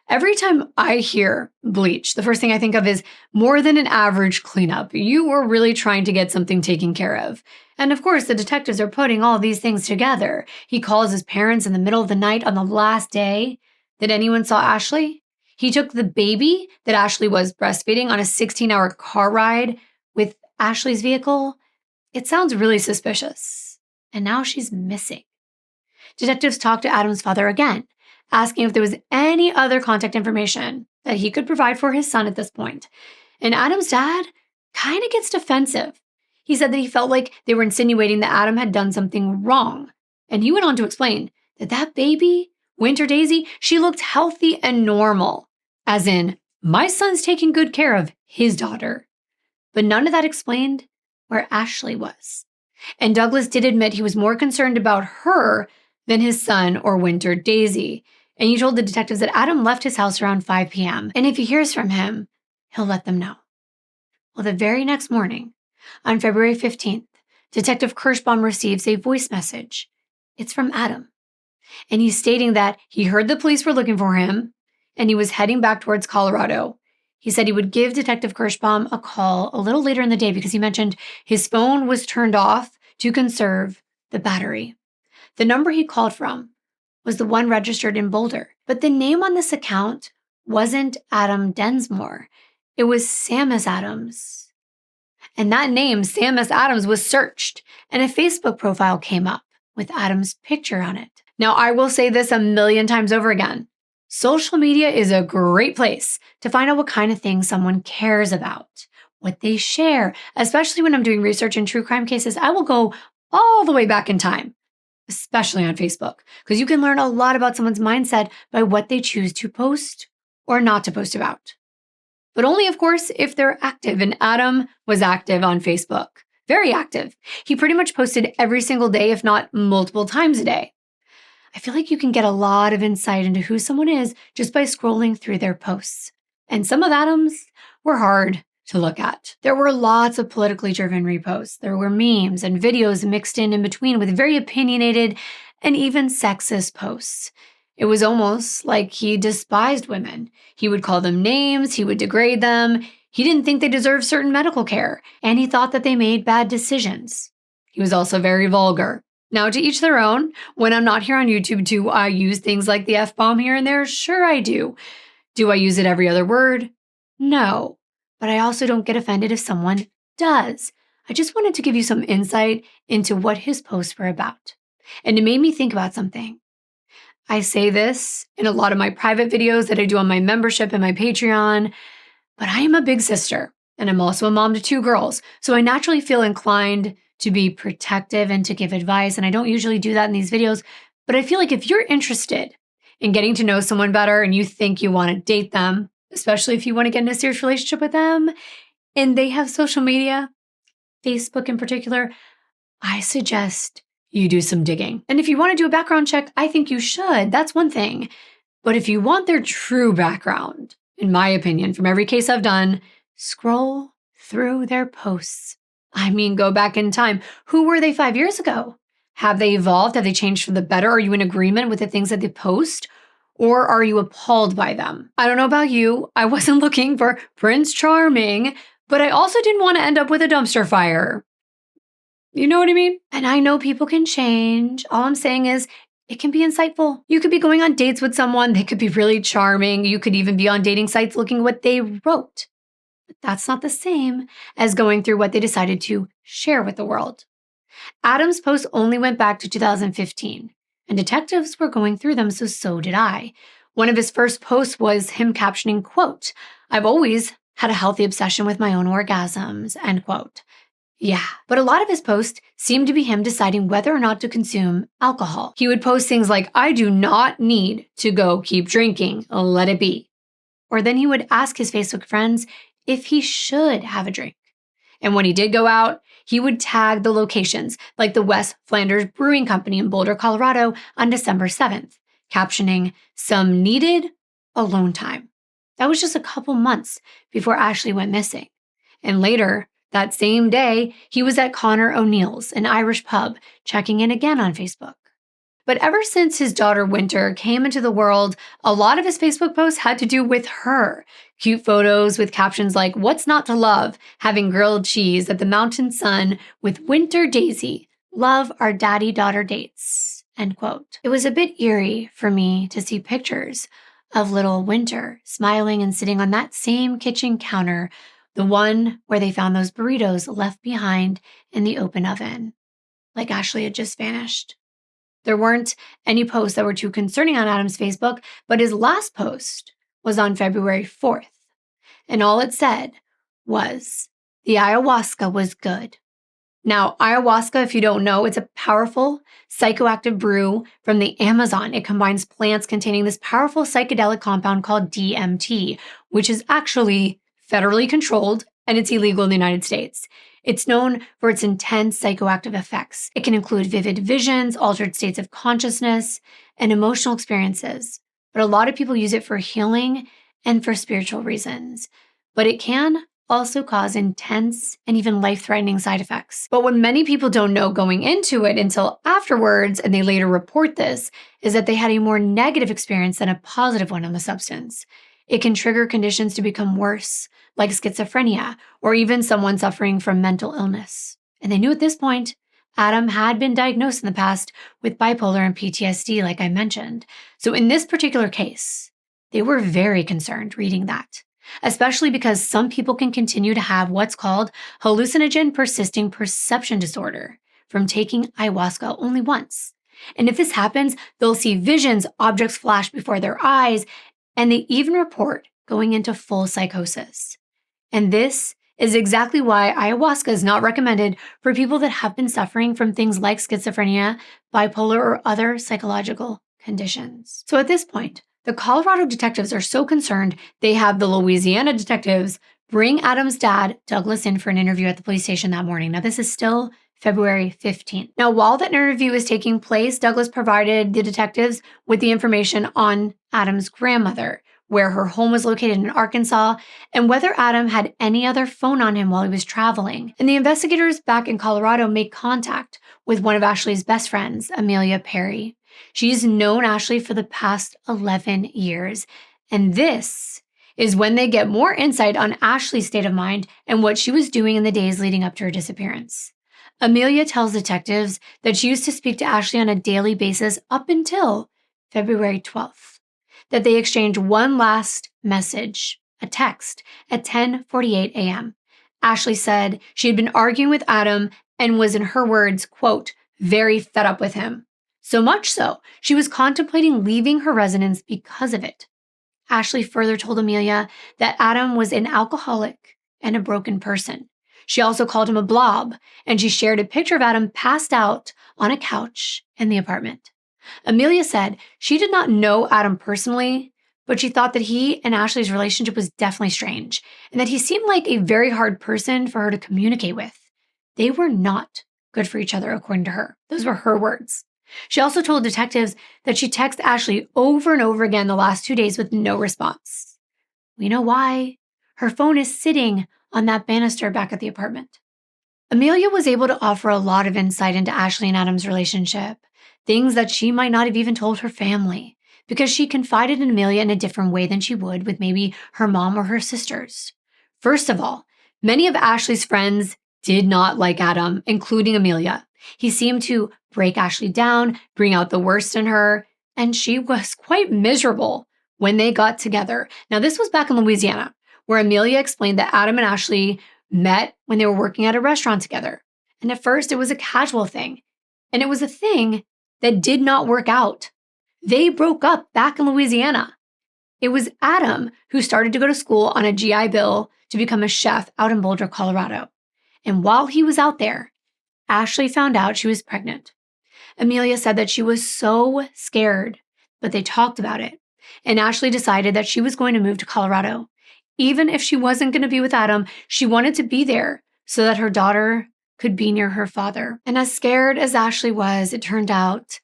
Every time I hear bleach, the first thing I think of is more than an average cleanup. You were really trying to get something taken care of. And of course, the detectives are putting all these things together. He calls his parents in the middle of the night on the last day that anyone saw Ashley. He took the baby that Ashley was breastfeeding on a 16-hour car ride with Ashley's vehicle. It sounds really suspicious. And now she's missing. Detectives talked to Adam's father again, asking if there was any other contact information that he could provide for his son at this point. And Adam's dad kind of gets defensive. He said that he felt like they were insinuating that Adam had done something wrong. And he went on to explain that baby, Winter Daisy, she looked healthy and normal. As in, my son's taking good care of his daughter. But none of that explained where Ashley was. And Douglas did admit he was more concerned about her than his son or Winter Daisy. And he told the detectives that Adam left his house around 5 p.m. And if he hears from him, he'll let them know. Well, the very next morning, on February 15th, Detective Kirschbaum receives a voice message. It's from Adam. And he's stating that he heard the police were looking for him and he was heading back towards Colorado. He said he would give Detective Kirschbaum a call a little later in the day because he mentioned his phone was turned off to conserve the battery. The number he called from was the one registered in Boulder, but the name on this account wasn't Adam Densmore. It was Samus Adams. And that name, Sam S. Adams, was searched, and a Facebook profile came up with Adams' picture on it. Now, I will say this a million times over again. Social media is a great place to find out what kind of things someone cares about, what they share. Especially when I'm doing research in true crime cases, I will go all the way back in time, especially on Facebook, because you can learn a lot about someone's mindset by what they choose to post or not to post about. But only, of course, if they're active. And Adam was active on Facebook, very active. He pretty much posted every single day, if not multiple times a day. I feel like you can get a lot of insight into who someone is just by scrolling through their posts. And some of Adam's were hard to look at. There were lots of politically driven reposts. There were memes and videos mixed in between with very opinionated and even sexist posts. It was almost like he despised women. He would call them names, he would degrade them. He didn't think they deserved certain medical care, and he thought that they made bad decisions. He was also very vulgar. Now, to each their own. When I'm not here on YouTube, do I use things like the F-bomb here and there? Sure I do. Do I use it every other word? No. But I also don't get offended if someone does. I just wanted to give you some insight into what his posts were about. And it made me think about something. I say this in a lot of my private videos that I do on my membership and my Patreon, but I am a big sister, and I'm also a mom to 2 girls, so I naturally feel inclined to be protective and to give advice, and I don't usually do that in these videos, but I feel like if you're interested in getting to know someone better and you think you want to date them, especially if you want to get in a serious relationship with them, and they have social media, Facebook in particular, I suggest you do some digging. And if you want to do a background check, I think you should. That's one thing. But if you want their true background, in my opinion, from every case I've done, scroll through their posts. I mean, go back in time. Who were they 5 years ago? Have they evolved? Have they changed for the better? Are you in agreement with the things that they post? Or are you appalled by them? I don't know about you. I wasn't looking for Prince Charming, but I also didn't want to end up with a dumpster fire. You know what I mean? And I know people can change. All I'm saying is it can be insightful. You could be going on dates with someone. They could be really charming. You could even be on dating sites looking what they wrote. But that's not the same as going through what they decided to share with the world. Adam's post only went back to 2015, and detectives were going through them, so did I. One of his first posts was him captioning, quote, "I've always had a healthy obsession with my own orgasms," end quote. Yeah, but a lot of his posts seemed to be him deciding whether or not to consume alcohol. He would post things like, "I do not need to go keep drinking, let it be." Or then he would ask his Facebook friends if he should have a drink. And when he did go out, he would tag the locations, like the West Flanders Brewing Company in Boulder, Colorado on December 7th, captioning, "Some needed alone time." That was just a couple months before Ashley went missing. And later, that same day, he was at Connor O'Neill's, an Irish pub, checking in again on Facebook. But ever since his daughter Winter came into the world, a lot of his Facebook posts had to do with her. Cute photos with captions like, "What's not to love? Having grilled cheese at the Mountain Sun with Winter Daisy. Love our daddy-daughter dates," end quote. It was a bit eerie for me to see pictures of little Winter smiling and sitting on that same kitchen counter, the one where they found those burritos left behind in the open oven, like Ashley had just vanished. There weren't any posts that were too concerning on Adam's Facebook, but his last post was on February 4th. And all it said was, "The ayahuasca was good." Now, ayahuasca, if you don't know, it's a powerful psychoactive brew from the Amazon. It combines plants containing this powerful psychedelic compound called DMT, which is actually federally controlled, and it's illegal in the United States. It's known for its intense psychoactive effects. It can include vivid visions, altered states of consciousness, and emotional experiences. But a lot of people use it for healing and for spiritual reasons. But it can also cause intense and even life-threatening side effects. But what many people don't know going into it until afterwards, and they later report this, is that they had a more negative experience than a positive one on the substance. It can trigger conditions to become worse, like schizophrenia, or even someone suffering from mental illness. And they knew at this point, Adam had been diagnosed in the past with bipolar and PTSD, like I mentioned. So in this particular case, they were very concerned reading that. especially because some people can continue to have what's called hallucinogen persisting perception disorder from taking ayahuasca only once. And if this happens, they'll see visions, objects flash before their eyes, and they even report going into full psychosis. And this is exactly why ayahuasca is not recommended for people that have been suffering from things like schizophrenia, bipolar, or other psychological conditions. So at this point, the Colorado detectives are so concerned, they have the Louisiana detectives bring Adam's dad, Douglas, in for an interview at the police station that morning. Now, this is still February 15th. Now, while that interview is taking place, Douglas provided the detectives with the information on Adam's grandmother, where her home was located in Arkansas, and whether Adam had any other phone on him while he was traveling. And the investigators back in Colorado made contact with one of Ashley's best friends, Amelia Perry. She's known Ashley for the past 11 years, and this is when they get more insight on Ashley's state of mind and what she was doing in the days leading up to her disappearance. Amelia tells detectives that she used to speak to Ashley on a daily basis up until February 12th, that they exchanged one last message, a text, at 10:48 a.m. Ashley said she had been arguing with Adam and was, in her words, quote, very fed up with him. So much so, she was contemplating leaving her residence because of it. Ashley further told Amelia that Adam was an alcoholic and a broken person. She also called him a blob, and she shared a picture of Adam passed out on a couch in the apartment. Amelia said she did not know Adam personally, but she thought that he and Ashley's relationship was definitely strange, and that he seemed like a very hard person for her to communicate with. They were not good for each other, according to her. Those were her words. She also told detectives that she texted Ashley over and over again the last 2 days with no response. We know why. Her phone is sitting on that banister back at the apartment. Amelia was able to offer a lot of insight into Ashley and Adam's relationship, things that she might not have even told her family, because she confided in Amelia in a different way than she would with maybe her mom or her sisters. First of all, many of Ashley's friends did not like Adam, including Amelia. He seemed to break Ashley down, bring out the worst in her, and she was quite miserable when they got together. Now, this was back in Louisiana, where Amelia explained that Adam and Ashley met when they were working at a restaurant together. And at first, it was a casual thing. And it was a thing that did not work out. They broke up back in Louisiana. It was Adam who started to go to school on a GI Bill to become a chef out in Boulder, Colorado. And while he was out there, Ashley found out she was pregnant. Amelia said that she was so scared, but they talked about it. And Ashley decided that she was going to move to Colorado. Even if she wasn't going to be with Adam, she wanted to be there so that her daughter could be near her father. And as scared as Ashley was, it turned out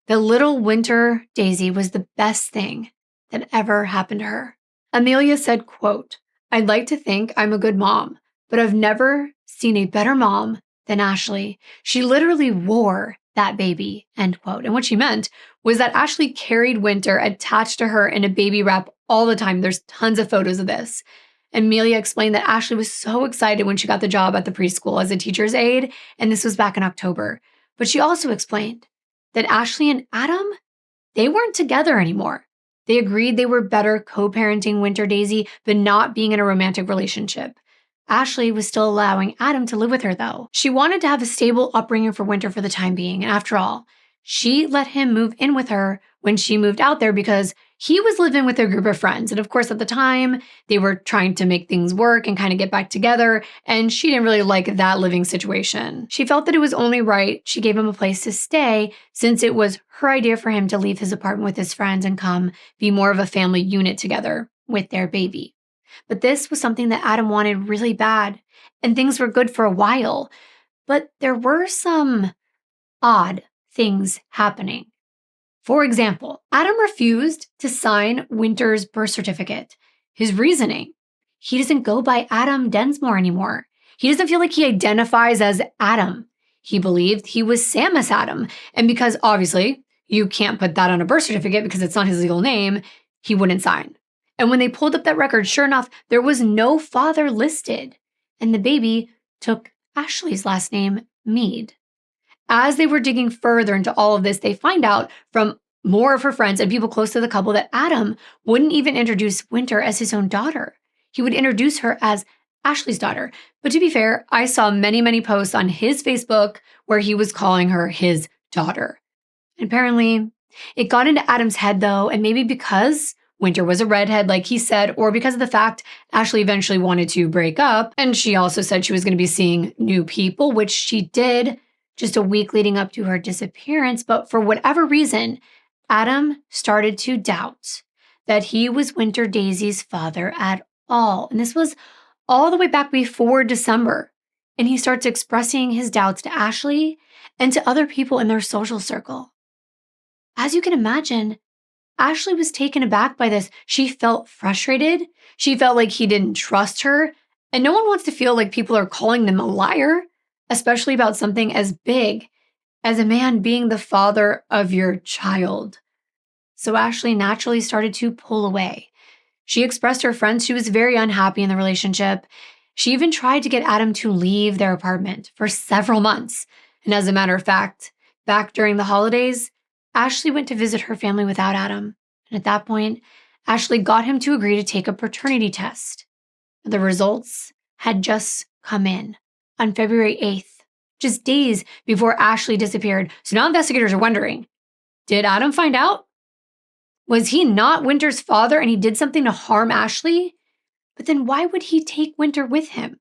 that little Winter Daisy was the best thing that ever happened to her. Amelia said, quote, I'd like to think I'm a good mom, but I've never seen a better mom than Ashley. She literally wore that baby, end quote. And what she meant was that Ashley carried Winter attached to her in a baby wrap all the time. There's tons of photos of this. Amelia explained that Ashley was so excited when she got the job at the preschool as a teacher's aide, and this was back in October. But she also explained that Ashley and Adam, they weren't together anymore. They agreed they were better co-parenting Winter Daisy, but not being in a romantic relationship. Ashley was still allowing Adam to live with her, though. She wanted to have a stable upbringing for Winter for the time being, and after all, she let him move in with her when she moved out there because he was living with a group of friends. And of course, at the time, they were trying to make things work and kind of get back together, and she didn't really like that living situation. She felt that it was only right she gave him a place to stay since it was her idea for him to leave his apartment with his friends and come be more of a family unit together with their baby. But this was something that Adam wanted really bad, and things were good for a while. But there were some odd things happening. For example, Adam refused to sign Winter's birth certificate. His reasoning, he doesn't go by Adam Densmore anymore. He doesn't feel like he identifies as Adam. He believed he was Samus Adam, and because obviously you can't put that on a birth certificate because it's not his legal name, he wouldn't sign. And when they pulled up that record, sure enough, there was no father listed, and the baby took Ashley's last name, Mead. As they were digging further into all of this, they find out from more of her friends and people close to the couple that Adam wouldn't even introduce Winter as his own daughter. he would introduce her as Ashley's daughter. But to be fair, I saw many, many posts on his Facebook where he was calling her his daughter. And apparently, it got into Adam's head though, and maybe because Winter was a redhead, like he said, or because of the fact Ashley eventually wanted to break up, and she also said she was going to be seeing new people, which she did just a week leading up to her disappearance. But for whatever reason, Adam started to doubt that he was Winter Daisy's father at all. And this was all the way back before December. And he starts expressing his doubts to Ashley and to other people in their social circle. As you can imagine, Ashley was taken aback by this. She felt frustrated. She felt like he didn't trust her. And no one wants to feel like people are calling them a liar, especially about something as big as a man being the father of your child. So Ashley naturally started to pull away. She expressed to her friends she was very unhappy in the relationship. She even tried to get Adam to leave their apartment for several months. And as a matter of fact, back during the holidays, Ashley went to visit her family without Adam. And at that point, Ashley got him to agree to take a paternity test. The results had just come in on February 8th, just days before Ashley disappeared. So now investigators are wondering, did Adam find out? Was he not Winter's father and he did something to harm Ashley? But then why would he take Winter with him?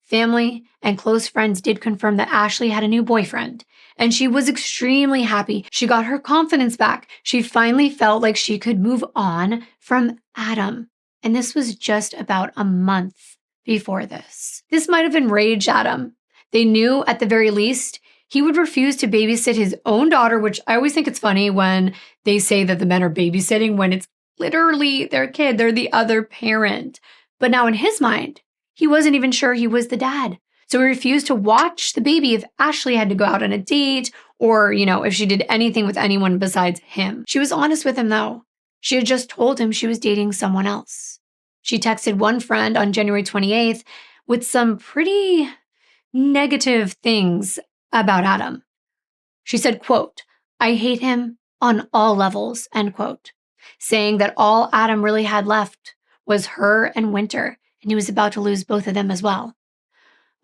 Family and close friends did confirm that Ashley had a new boyfriend, and she was extremely happy. She got her confidence back. She finally felt like she could move on from Adam. And this was just about a month before this. This might have enraged Adam. They knew at the very least he would refuse to babysit his own daughter, which I always think it's funny when they say that the men are babysitting when it's literally their kid. They're the other parent. But now in his mind, he wasn't even sure he was the dad. So he refused to watch the baby if Ashley had to go out on a date or, if she did anything with anyone besides him. She was honest with him though. She had just told him she was dating someone else. She texted one friend on January 28th with some pretty negative things about Adam. She said, quote, "I hate him on all levels," end quote, saying that all Adam really had left was her and Winter, and he was about to lose both of them as well.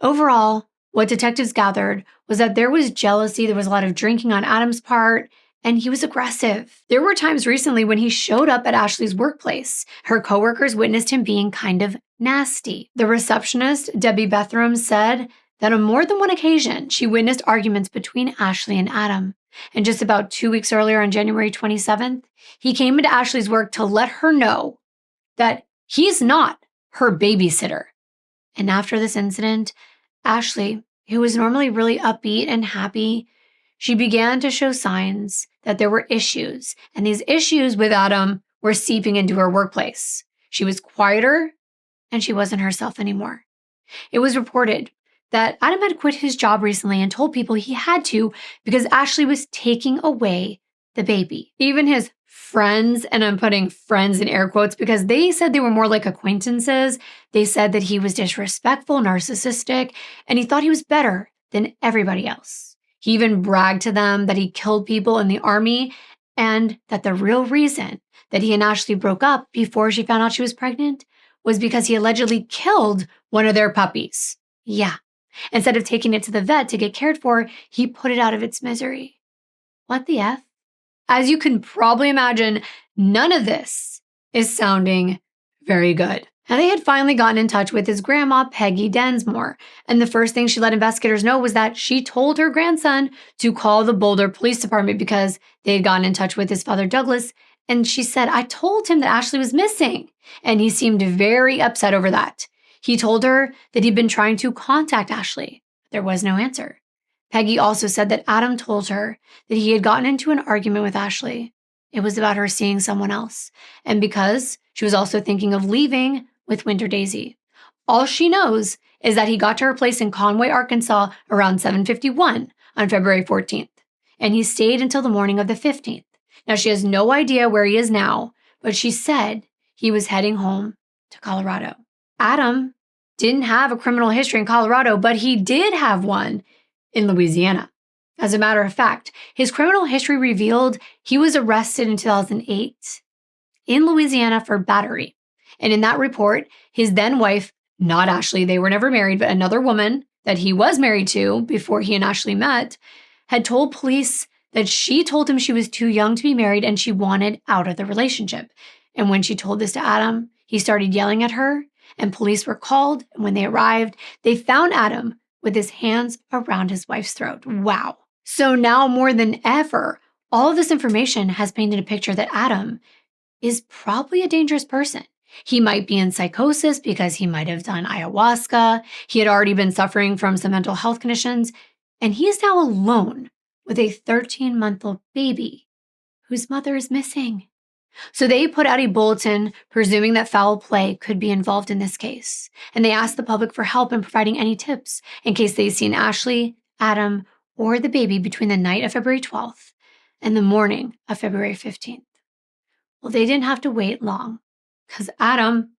Overall, what detectives gathered was that there was jealousy, there was a lot of drinking on Adam's part, and he was aggressive. There were times recently when he showed up at Ashley's workplace. Her coworkers witnessed him being kind of nasty. The receptionist, Debbie Bethram, said that on more than one occasion, she witnessed arguments between Ashley and Adam. And just about 2 weeks earlier, on January 27th, he came into Ashley's work to let her know that he's not her babysitter. And after this incident, Ashley, who was normally really upbeat and happy, she began to show signs that there were issues. And these issues with Adam were seeping into her workplace. She was quieter and she wasn't herself anymore. It was reported that Adam had quit his job recently and told people he had to because Ashley was taking away the baby. Even his friends, and I'm putting friends in air quotes because they said they were more like acquaintances. They said that he was disrespectful, narcissistic, and he thought he was better than everybody else. He even bragged to them that he killed people in the army and that the real reason that he and Ashley broke up before she found out she was pregnant was because he allegedly killed one of their puppies. Yeah. Instead of taking it to the vet to get cared for, he put it out of its misery. What the F? As you can probably imagine, none of this is sounding very good. Now, they had finally gotten in touch with his grandma, Peggy Densmore, and the first thing she let investigators know was that she told her grandson to call the Boulder Police Department because they had gotten in touch with his father, Douglas, and she said, "I told him that Ashley was missing," and he seemed very upset over that. He told her that he'd been trying to contact Ashley. There was no answer. Peggy also said that Adam told her that he had gotten into an argument with Ashley. It was about her seeing someone else, and because she was also thinking of leaving with Winter Daisy. All she knows is that he got to her place in Conway, Arkansas around 7:51 on February 14th, and he stayed until the morning of the 15th. Now, she has no idea where he is now, but she said he was heading home to Colorado. Adam didn't have a criminal history in Colorado, but he did have one in Louisiana. As a matter of fact, his criminal history revealed he was arrested in 2008 in Louisiana for battery. And in that report, his then wife, not Ashley, they were never married, but another woman that he was married to before he and Ashley met, had told police that she told him she was too young to be married and she wanted out of the relationship. And when she told this to Adam, he started yelling at her, and police were called. And when they arrived, they found Adam with his hands around his wife's throat. Wow. So now more than ever, all of this information has painted a picture that Adam is probably a dangerous person. He might be in psychosis because he might have done ayahuasca. He had already been suffering from some mental health conditions, and he is now alone with a 13-month-old baby whose mother is missing. So they put out a bulletin presuming that foul play could be involved in this case, and they asked the public for help in providing any tips in case they'd seen Ashley, Adam, or the baby between the night of February 12th and the morning of February 15th. Well, they didn't have to wait long, because Adam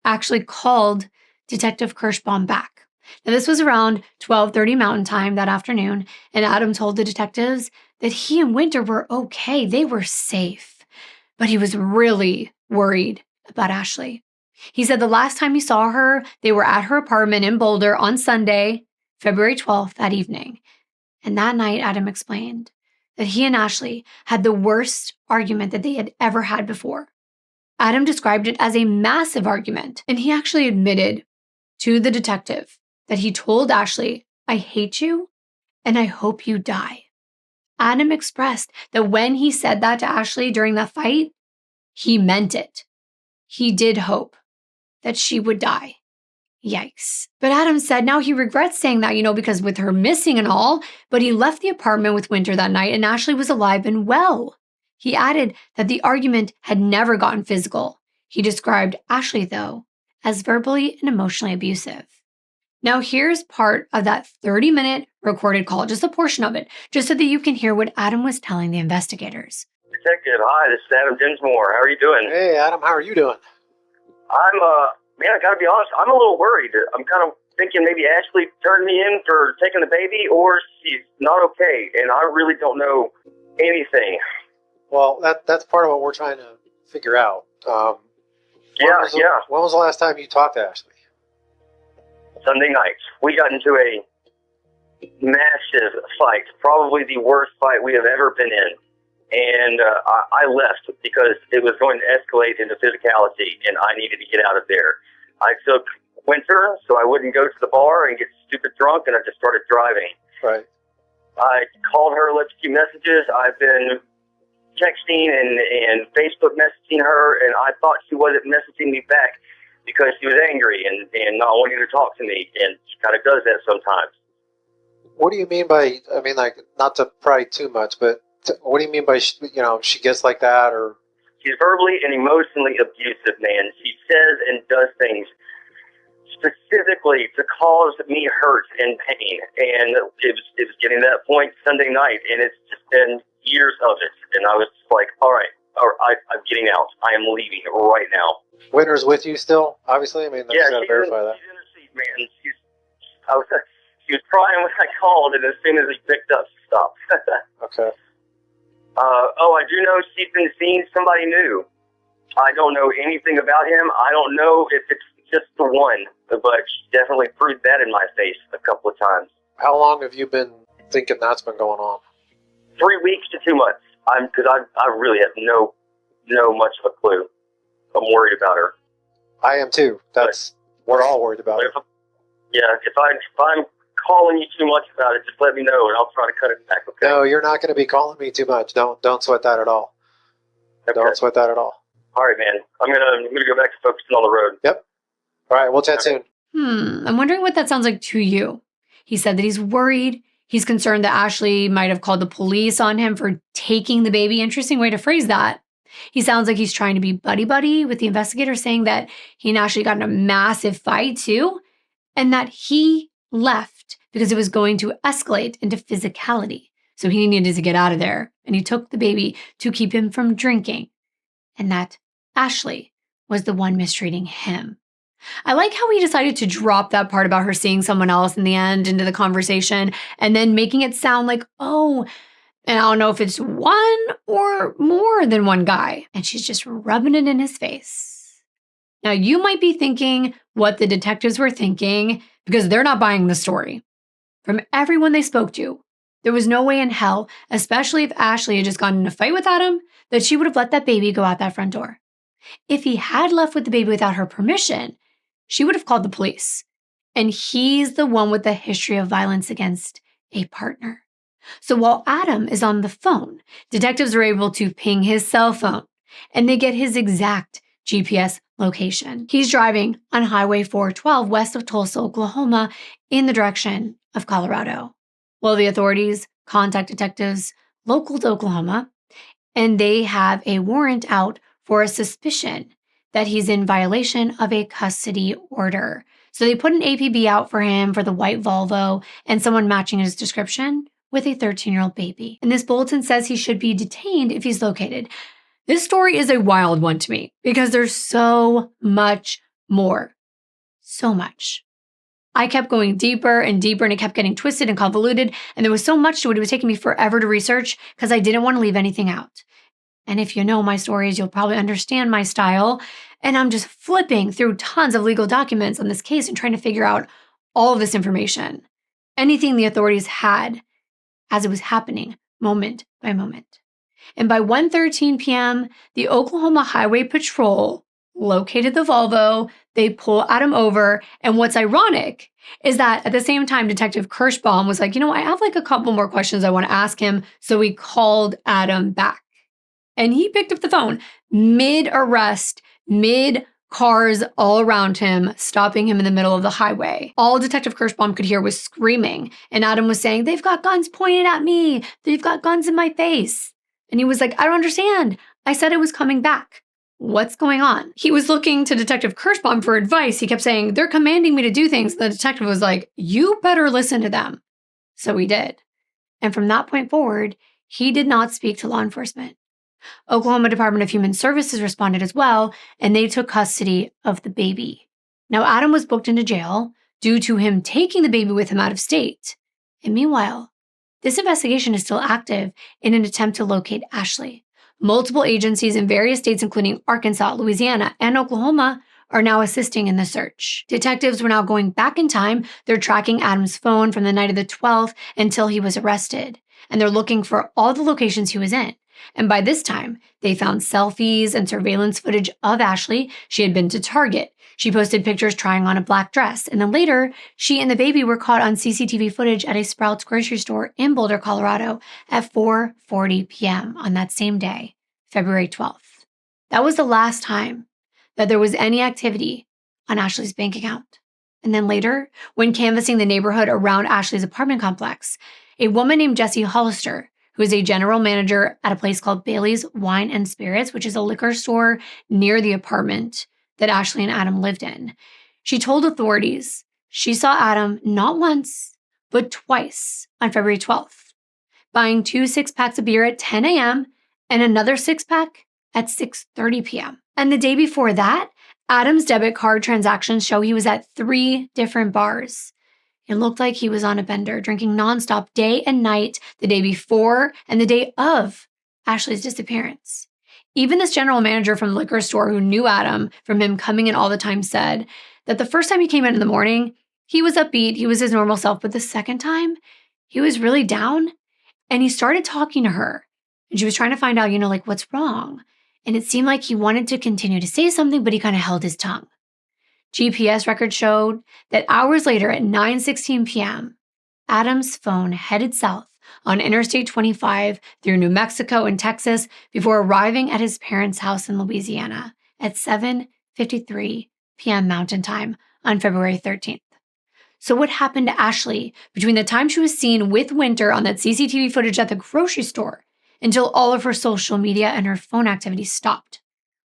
actually called Detective Kirschbaum back. Now, this was around 12:30 Mountain Time that afternoon, and Adam told the detectives that he and Winter were okay. They were safe. But he was really worried about Ashley. He said the last time he saw her, they were at her apartment in Boulder on Sunday, February 12th, that evening. And that night, Adam explained that he and Ashley had the worst argument that they had ever had before. Adam described it as a massive argument, and he actually admitted to the detective that he told Ashley, "I hate you, and I hope you die." Adam expressed that when he said that to Ashley during the fight, he meant it. He did hope that she would die. Yikes. But Adam said now he regrets saying that, because with her missing and all, but he left the apartment with Winter that night and Ashley was alive and well. He added that the argument had never gotten physical. He described Ashley, though, as verbally and emotionally abusive. Now here's part of that 30-minute recorded call, just a portion of it, just so that you can hear what Adam was telling the investigators. Detective, hi, this is Adam Dinsmore. How are you doing? Hey, Adam, how are you doing? Man, I gotta be honest, I'm a little worried. I'm kind of thinking maybe Ashley turned me in for taking the baby, or she's not okay, and I really don't know anything. Well, that's part of what we're trying to figure out. When was the last time you talked to Ashley? Sunday night. We got into a massive fight, probably the worst fight we have ever been in. And I left because it was going to escalate into physicality, and I needed to get out of there. I took Winter so I wouldn't go to the bar and get stupid drunk, and I just started driving. Right. I called her, left a few messages. I've been texting and Facebook messaging her, and I thought she wasn't messaging me back because she was angry and not wanting to talk to me, and she kind of does that sometimes. What do you mean by, not to pry too much, but what do you mean by, she gets like that, or? She's verbally and emotionally abusive, man. She says and does things specifically to cause me hurt and pain, and it was getting to that point Sunday night, and it's just been years of it, and I was just like, all right, I'm getting out. I am leaving right now. Winter's with you still, obviously? Yeah, gotta verify that. She's in her seat, man. She was crying when I called, and as soon as he picked up, she stopped. Okay. I do know she's been seeing somebody new. I don't know anything about him. I don't know if it's just the one, but she definitely proved that in my face a couple of times. How long have you been thinking that's been going on? 3 weeks to 2 months. Because I really have no much of a clue. I'm worried about her. I am too. We're all worried about her. If I'm calling you too much about it, just let me know and I'll try to cut it back, okay? No, you're not going to be calling me too much. Don't sweat that at all. Okay. Don't sweat that at all. All right, man. I'm gonna go back to focusing on the road. Yep. All right, we'll chat soon. I'm wondering what that sounds like to you. He said that he's worried. He's concerned that Ashley might have called the police on him for taking the baby. Interesting way to phrase that. He sounds like he's trying to be buddy-buddy with the investigator, saying that he and Ashley got in a massive fight too, and that he left because it was going to escalate into physicality. So he needed to get out of there, and he took the baby to keep him from drinking, and that Ashley was the one mistreating him. I like how he decided to drop that part about her seeing someone else in the end into the conversation and then making it sound like, and I don't know if it's one or more than one guy. And she's just rubbing it in his face. Now, you might be thinking what the detectives were thinking because they're not buying the story. From everyone they spoke to, there was no way in hell, especially if Ashley had just gotten in a fight with Adam, that she would have let that baby go out that front door. If he had left with the baby without her permission, she would have called the police. And he's the one with the history of violence against a partner. So while Adam is on the phone, detectives are able to ping his cell phone, and they get his exact GPS location. He's driving on Highway 412 west of Tulsa, Oklahoma, in the direction of Colorado. Well, the authorities contact detectives local to Oklahoma, and they have a warrant out for a suspicion that he's in violation of a custody order. So they put an APB out for him for the white Volvo and someone matching his description with a 13-year-old baby. And this bulletin says he should be detained if he's located. This story is a wild one to me because there's so much more. So much. I kept going deeper and deeper, and it kept getting twisted and convoluted, and there was so much to it. It was taking me forever to research because I didn't want to leave anything out. And if you know my stories, you'll probably understand my style. And I'm just flipping through tons of legal documents on this case and trying to figure out all of this information. Anything the authorities had as it was happening moment by moment. And by 1:13 p.m., the Oklahoma Highway Patrol located the Volvo. They pull Adam over. And what's ironic is that at the same time, Detective Kirschbaum was like, I have a couple more questions I want to ask him. So we called Adam back. And he picked up the phone mid-arrest, mid-cars all around him, stopping him in the middle of the highway. All Detective Kirschbaum could hear was screaming. And Adam was saying, "They've got guns pointed at me. They've got guns in my face." And he was like, "I don't understand. I said I was coming back. What's going on?" He was looking to Detective Kirschbaum for advice. He kept saying, "They're commanding me to do things." The detective was like, "You better listen to them." So he did. And from that point forward, he did not speak to law enforcement. Oklahoma Department of Human Services responded as well, and they took custody of the baby. Now, Adam was booked into jail due to him taking the baby with him out of state. And meanwhile, this investigation is still active in an attempt to locate Ashley. Multiple agencies in various states, including Arkansas, Louisiana, and Oklahoma, are now assisting in the search. Detectives were now going back in time. They're tracking Adam's phone from the night of the 12th until he was arrested. And they're looking for all the locations he was in. And by this time, they found selfies and surveillance footage of Ashley. She had been to Target. She posted pictures trying on a black dress. And then later, she and the baby were caught on CCTV footage at a Sprouts grocery store in Boulder, Colorado at 4:40 p.m. on that same day, February 12th. That was the last time that there was any activity on Ashley's bank account. And then later, when canvassing the neighborhood around Ashley's apartment complex, a woman named Jessie Hollister, who is a general manager at a place called Bailey's Wine and Spirits, which is a liquor store near the apartment that Ashley and Adam lived in. She told authorities she saw Adam not once, but twice on February 12th, buying 2 6-packs of beer at 10 a.m. and another 6-pack at 6:30 p.m. And the day before that, Adam's debit card transactions show he was at 3 different bars. It looked like he was on a bender, drinking nonstop day and night the day before and the day of Ashley's disappearance. Even this general manager from the liquor store who knew Adam from him coming in all the time said that the first time he came in the morning, he was upbeat, he was his normal self, but the second time, he was really down and he started talking to her. And she was trying to find out, what's wrong? And it seemed like he wanted to continue to say something, but he kind of held his tongue. GPS records showed that hours later at 9:16 p.m., Adam's phone headed south on Interstate 25 through New Mexico and Texas before arriving at his parents' house in Louisiana at 7:53 p.m. Mountain Time on February 13th. So what happened to Ashley between the time she was seen with Winter on that CCTV footage at the grocery store until all of her social media and her phone activity stopped,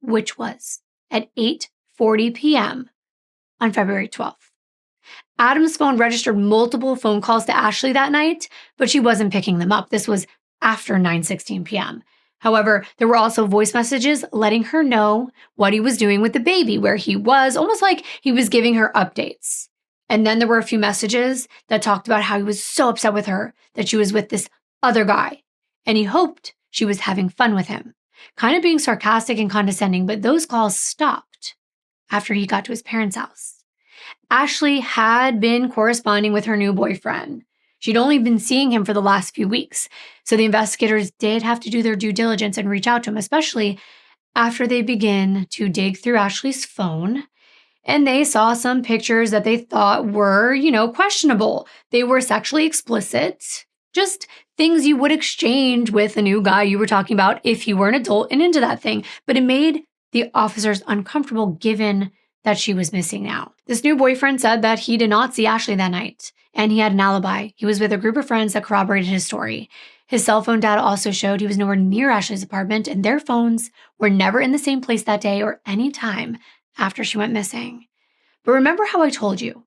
which was at 8:40 p.m. on February 12th. Adam's phone registered multiple phone calls to Ashley that night, but she wasn't picking them up. This was after 9:16 p.m. However, there were also voice messages letting her know what he was doing with the baby, where he was, almost like he was giving her updates. And then there were a few messages that talked about how he was so upset with her that she was with this other guy, and he hoped she was having fun with him. Kind of being sarcastic and condescending, but those calls stopped after he got to his parents' house. Ashley had been corresponding with her new boyfriend. She'd only been seeing him for the last few weeks, so the investigators did have to do their due diligence and reach out to him, especially after they began to dig through Ashley's phone. And they saw some pictures that they thought were, questionable. They were sexually explicit, just things you would exchange with a new guy you were talking about if you were an adult and into that thing. But it made the officers uncomfortable given that she was missing now. This new boyfriend said that he did not see Ashley that night, and he had an alibi. He was with a group of friends that corroborated his story. His cell phone data also showed he was nowhere near Ashley's apartment, and their phones were never in the same place that day or any time after she went missing. But remember how I told you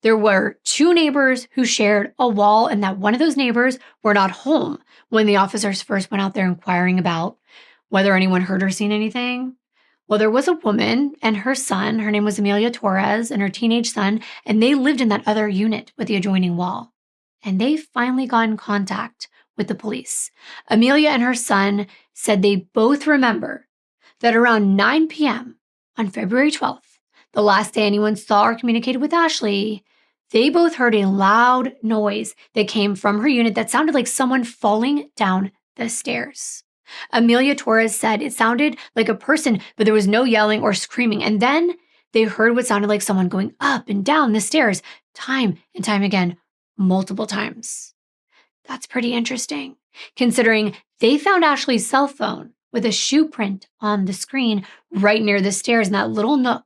there were 2 neighbors who shared a wall and that one of those neighbors were not home when the officers first went out there inquiring about whether anyone heard or seen anything? Well, there was a woman and her son. Her name was Amelia Torres, and her teenage son, and they lived in that other unit with the adjoining wall. And they finally got in contact with the police. Amelia and her son said they both remember that around 9 p.m. on February 12th, the last day anyone saw or communicated with Ashley, they both heard a loud noise that came from her unit that sounded like someone falling down the stairs. Amelia Torres said it sounded like a person, but there was no yelling or screaming. And then they heard what sounded like someone going up and down the stairs time and time again, multiple times. That's pretty interesting, considering they found Ashley's cell phone with a shoe print on the screen right near the stairs in that little nook.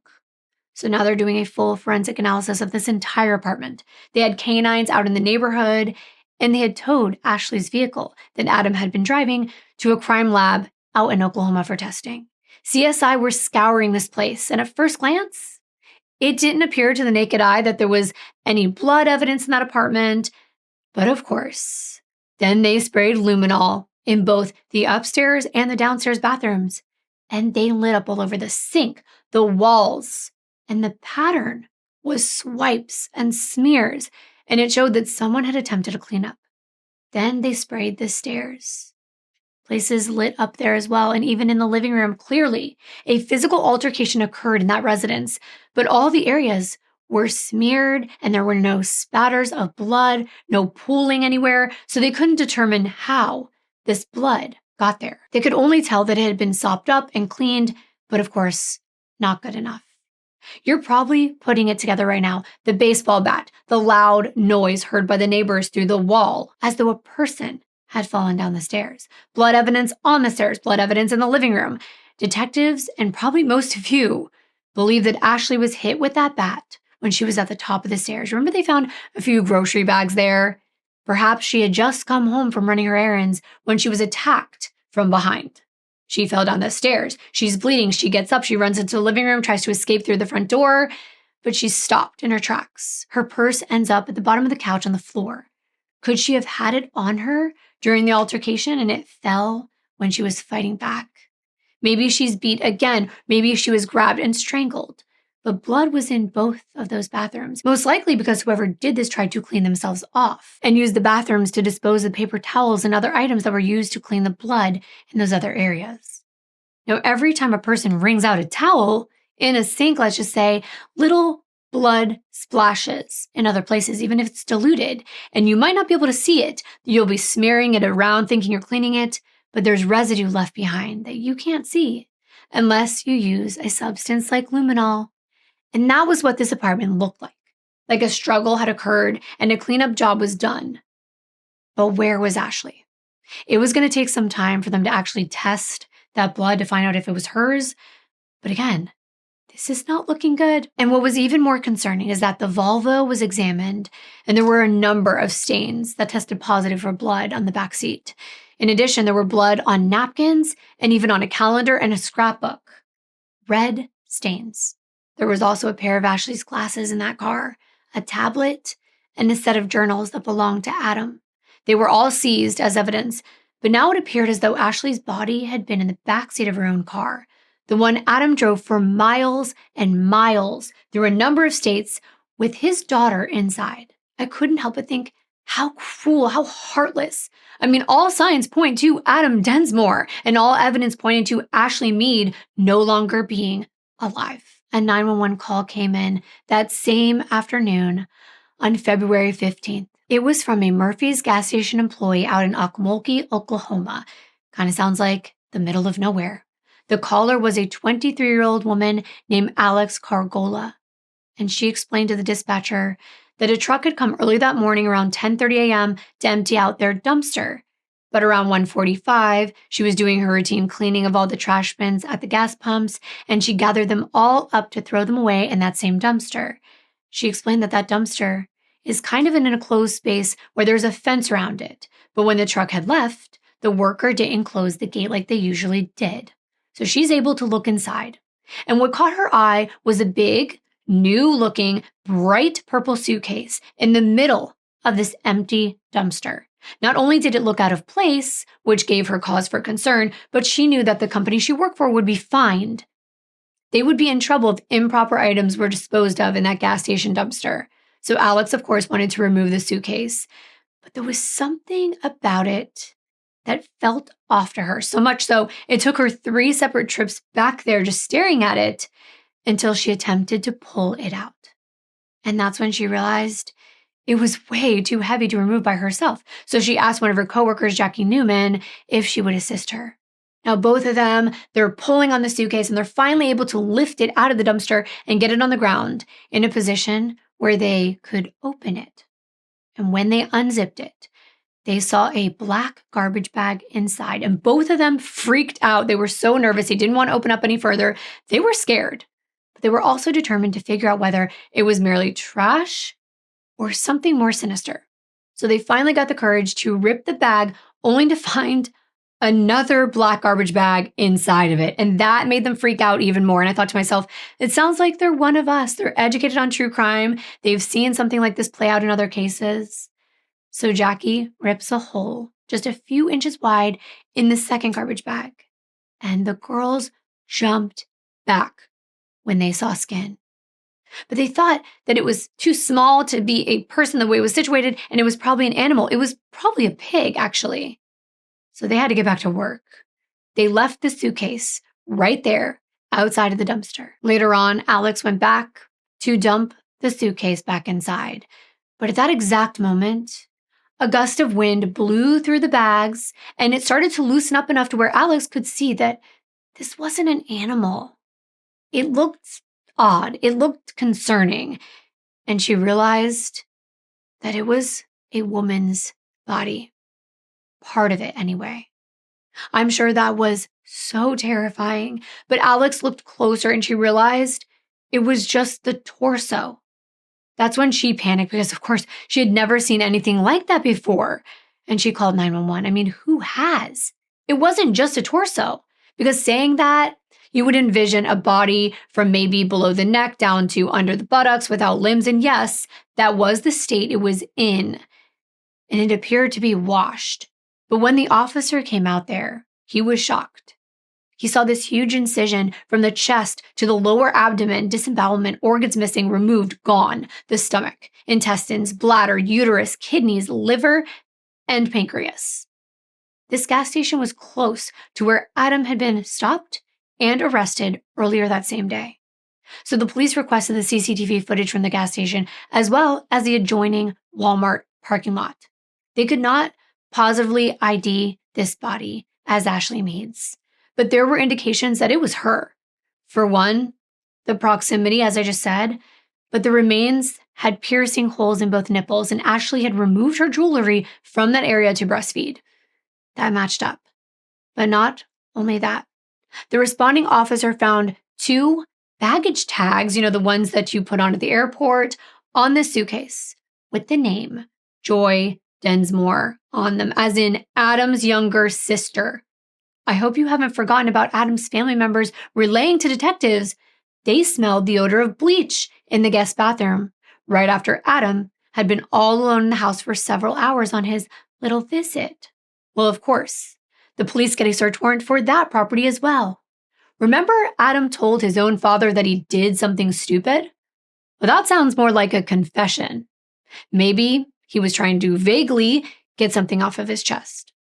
So now they're doing a full forensic analysis of this entire apartment. They had canines out in the neighborhood, and they had towed Ashley's vehicle that Adam had been driving to a crime lab out in Oklahoma for testing. CSI were scouring this place, and at first glance, it didn't appear to the naked eye that there was any blood evidence in that apartment. But of course, then they sprayed luminol in both the upstairs and the downstairs bathrooms, and they lit up all over the sink, the walls, and the pattern was swipes and smears, and it showed that someone had attempted to clean up. Then they sprayed the stairs. Places lit up there as well, and even in the living room, clearly a physical altercation occurred in that residence, but all the areas were smeared and there were no spatters of blood, no pooling anywhere, so they couldn't determine how this blood got there. They could only tell that it had been sopped up and cleaned, but of course, not good enough. You're probably putting it together right now. The baseball bat, the loud noise heard by the neighbors through the wall, as though a person had fallen down the stairs. Blood evidence on the stairs, blood evidence in the living room. Detectives, and probably most of you, believe that Ashley was hit with that bat when she was at the top of the stairs. Remember they found a few grocery bags there? Perhaps she had just come home from running her errands when she was attacked from behind. She fell down the stairs. She's bleeding. She gets up. She runs into the living room, tries to escape through the front door, but she's stopped in her tracks. Her purse ends up at the bottom of the couch on the floor. Could she have had it on her during the altercation and it fell when she was fighting back? Maybe she's beat again. Maybe she was grabbed and strangled. But blood was in both of those bathrooms, most likely because whoever did this tried to clean themselves off and used the bathrooms to dispose of paper towels and other items that were used to clean the blood in those other areas. Now, every time a person wrings out a towel in a sink, let's just say, little blood splashes in other places, even if it's diluted, and you might not be able to see it. You'll be smearing it around thinking you're cleaning it, but there's residue left behind that you can't see unless you use a substance like luminol. And that was what this apartment looked like. Like a struggle had occurred and a cleanup job was done. But where was Ashley? It was going to take some time for them to actually test that blood to find out if it was hers. But again, this is not looking good. And what was even more concerning is that the Volvo was examined and there were a number of stains that tested positive for blood on the back seat. In addition, there were blood on napkins and even on a calendar and a scrapbook. Red stains. There was also a pair of Ashley's glasses in that car, a tablet, and a set of journals that belonged to Adam. They were all seized as evidence, but now it appeared as though Ashley's body had been in the backseat of her own car, the one Adam drove for miles and miles through a number of states with his daughter inside. I couldn't help but think, how cruel, how heartless. I mean, all signs point to Adam Densmore, and all evidence pointed to Ashley Mead no longer being alive. A 911 call came in that same afternoon on February 15th. It was from a Murphy's gas station employee out in Okmulgee, Oklahoma. Kind of sounds like the middle of nowhere. The caller was a 23-year-old woman named Alex Cargola, and she explained to the dispatcher that a truck had come early that morning around 10:30 a.m. to empty out their dumpster. But around 1:45, she was doing her routine cleaning of all the trash bins at the gas pumps, and she gathered them all up to throw them away in that same dumpster. She explained that that dumpster is kind of in an enclosed space where there's a fence around it. But when the truck had left, the worker didn't close the gate like they usually did. So she's able to look inside. And what caught her eye was a big, new-looking, bright purple suitcase in the middle of this empty dumpster. Not only did it look out of place, which gave her cause for concern, but she knew that the company she worked for would be fined. They would be in trouble if improper items were disposed of in that gas station dumpster. So Alex, of course, wanted to remove the suitcase. But there was something about it that felt off to her, so much so it took her 3 separate trips back there just staring at it until she attempted to pull it out. And that's when she realized it was way too heavy to remove by herself. So she asked one of her coworkers, Jackie Newman, if she would assist her. Now, both of them, they're pulling on the suitcase and they're finally able to lift it out of the dumpster and get it on the ground in a position where they could open it. And when they unzipped it, they saw a black garbage bag inside, and both of them freaked out. They were so nervous. They didn't want to open up any further. They were scared, but they were also determined to figure out whether it was merely trash or something more sinister. So they finally got the courage to rip the bag, only to find another black garbage bag inside of it. And that made them freak out even more. And I thought to myself, it sounds like they're one of us. They're educated on true crime. They've seen something like this play out in other cases. So Jackie rips a hole just a few inches wide in the second garbage bag. And the girls jumped back when they saw skin. But they thought that it was too small to be a person the way it was situated, and it was probably an animal. It was probably a pig, actually. So they had to get back to work. They left the suitcase right there outside of the dumpster. Later on, Alex went back to dump the suitcase back inside. But at that exact moment, a gust of wind blew through the bags, and it started to loosen up enough to where Alex could see that this wasn't an animal. It looked odd. It looked concerning. And she realized that it was a woman's body. Part of it, anyway. I'm sure that was so terrifying, but Alex looked closer and she realized it was just the torso. That's when she panicked because, of course, she had never seen anything like that before. And she called 911. I mean, who has? It wasn't just a torso, because saying that, you would envision a body from maybe below the neck down to under the buttocks without limbs. And yes, that was the state it was in. And it appeared to be washed. But when the officer came out there, he was shocked. He saw this huge incision from the chest to the lower abdomen, disembowelment, organs missing, removed, gone. The stomach, intestines, bladder, uterus, kidneys, liver, and pancreas. This gas station was close to where Adam had been stopped and arrested earlier that same day. So the police requested the CCTV footage from the gas station as well as the adjoining Walmart parking lot. They could not positively ID this body as Ashley Mead's, but there were indications that it was her. For one, the proximity, as I just said, but the remains had piercing holes in both nipples, and Ashley had removed her jewelry from that area to breastfeed. That matched up. But not only that. The responding officer found 2 baggage tags, the ones that you put on at the airport, on the suitcase with the name Joy Densmore on them, as in Adam's younger sister. I hope you haven't forgotten about Adam's family members relaying to detectives they smelled the odor of bleach in the guest bathroom right after Adam had been all alone in the house for several hours on his little visit. Well, of course, the police get a search warrant for that property as well. Remember Adam told his own father that he did something stupid? Well, that sounds more like a confession. Maybe he was trying to vaguely get something off of his chest.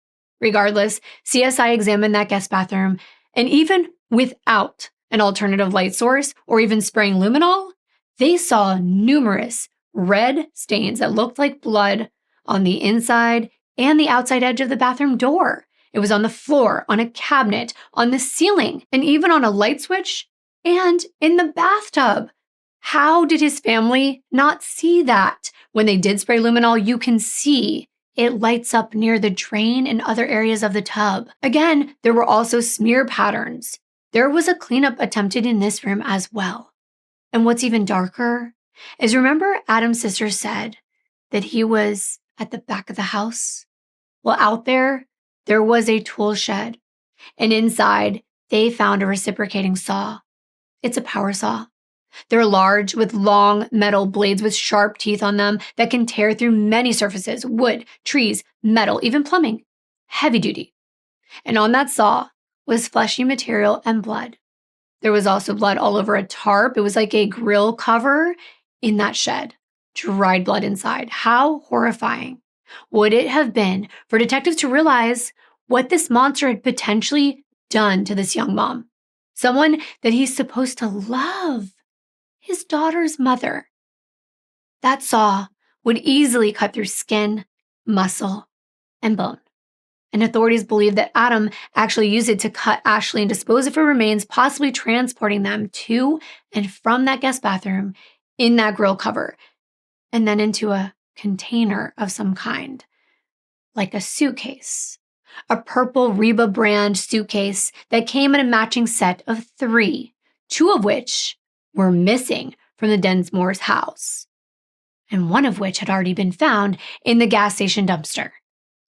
Regardless, CSI examined that guest bathroom, and even without an alternative light source, or even spraying luminol, they saw numerous red stains that looked like blood on the inside and the outside edge of the bathroom door. It was on the floor, on a cabinet, on the ceiling, and even on a light switch and in the bathtub. How did his family not see that? When they did spray luminol, you can see it lights up near the drain and other areas of the tub. Again, there were also smear patterns. There was a cleanup attempted in this room as well. And what's even darker is, remember Adam's sister said that he was at the back of the house? Well, out there was a tool shed. And inside, they found a reciprocating saw. It's a power saw. They're large with long metal blades with sharp teeth on them that can tear through many surfaces, wood, trees, metal, even plumbing. Heavy duty. And on that saw was fleshy material and blood. There was also blood all over a tarp. It was like a grill cover in that shed. Dried blood inside. How horrifying would it have been for detectives to realize what this monster had potentially done to this young mom? Someone that he's supposed to love. His daughter's mother. That saw would easily cut through skin, muscle, and bone. And authorities believe that Adam actually used it to cut Ashley and dispose of her remains, possibly transporting them to and from that guest bathroom in that grill cover, and then into a container of some kind, like a suitcase. A purple Reba brand suitcase that came in a matching set of 3, 2 of which were missing from the Densmore's house, and one of which had already been found in the gas station dumpster.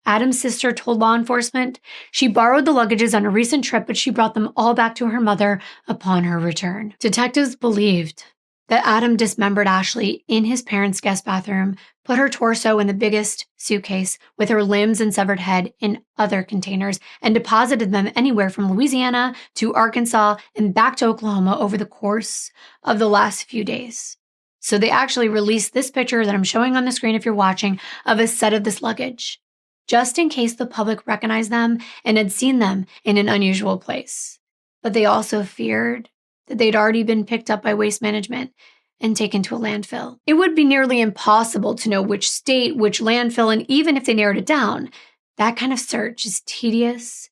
Adam's sister told law enforcement she borrowed the luggages on a recent trip, but she brought them all back to her mother upon her return. Detectives believed that Adam dismembered Ashley in his parents' guest bathroom, put her torso in the biggest suitcase with her limbs and severed head in other containers, and deposited them anywhere from Louisiana to Arkansas and back to Oklahoma over the course of the last few days. So they actually released this picture that I'm showing on the screen if you're watching of a set of this luggage, just in case the public recognized them and had seen them in an unusual place. But they also feared that they'd already been picked up by Waste Management and taken to a landfill. It would be nearly impossible to know which state, which landfill, and even if they narrowed it down, that kind of search is tedious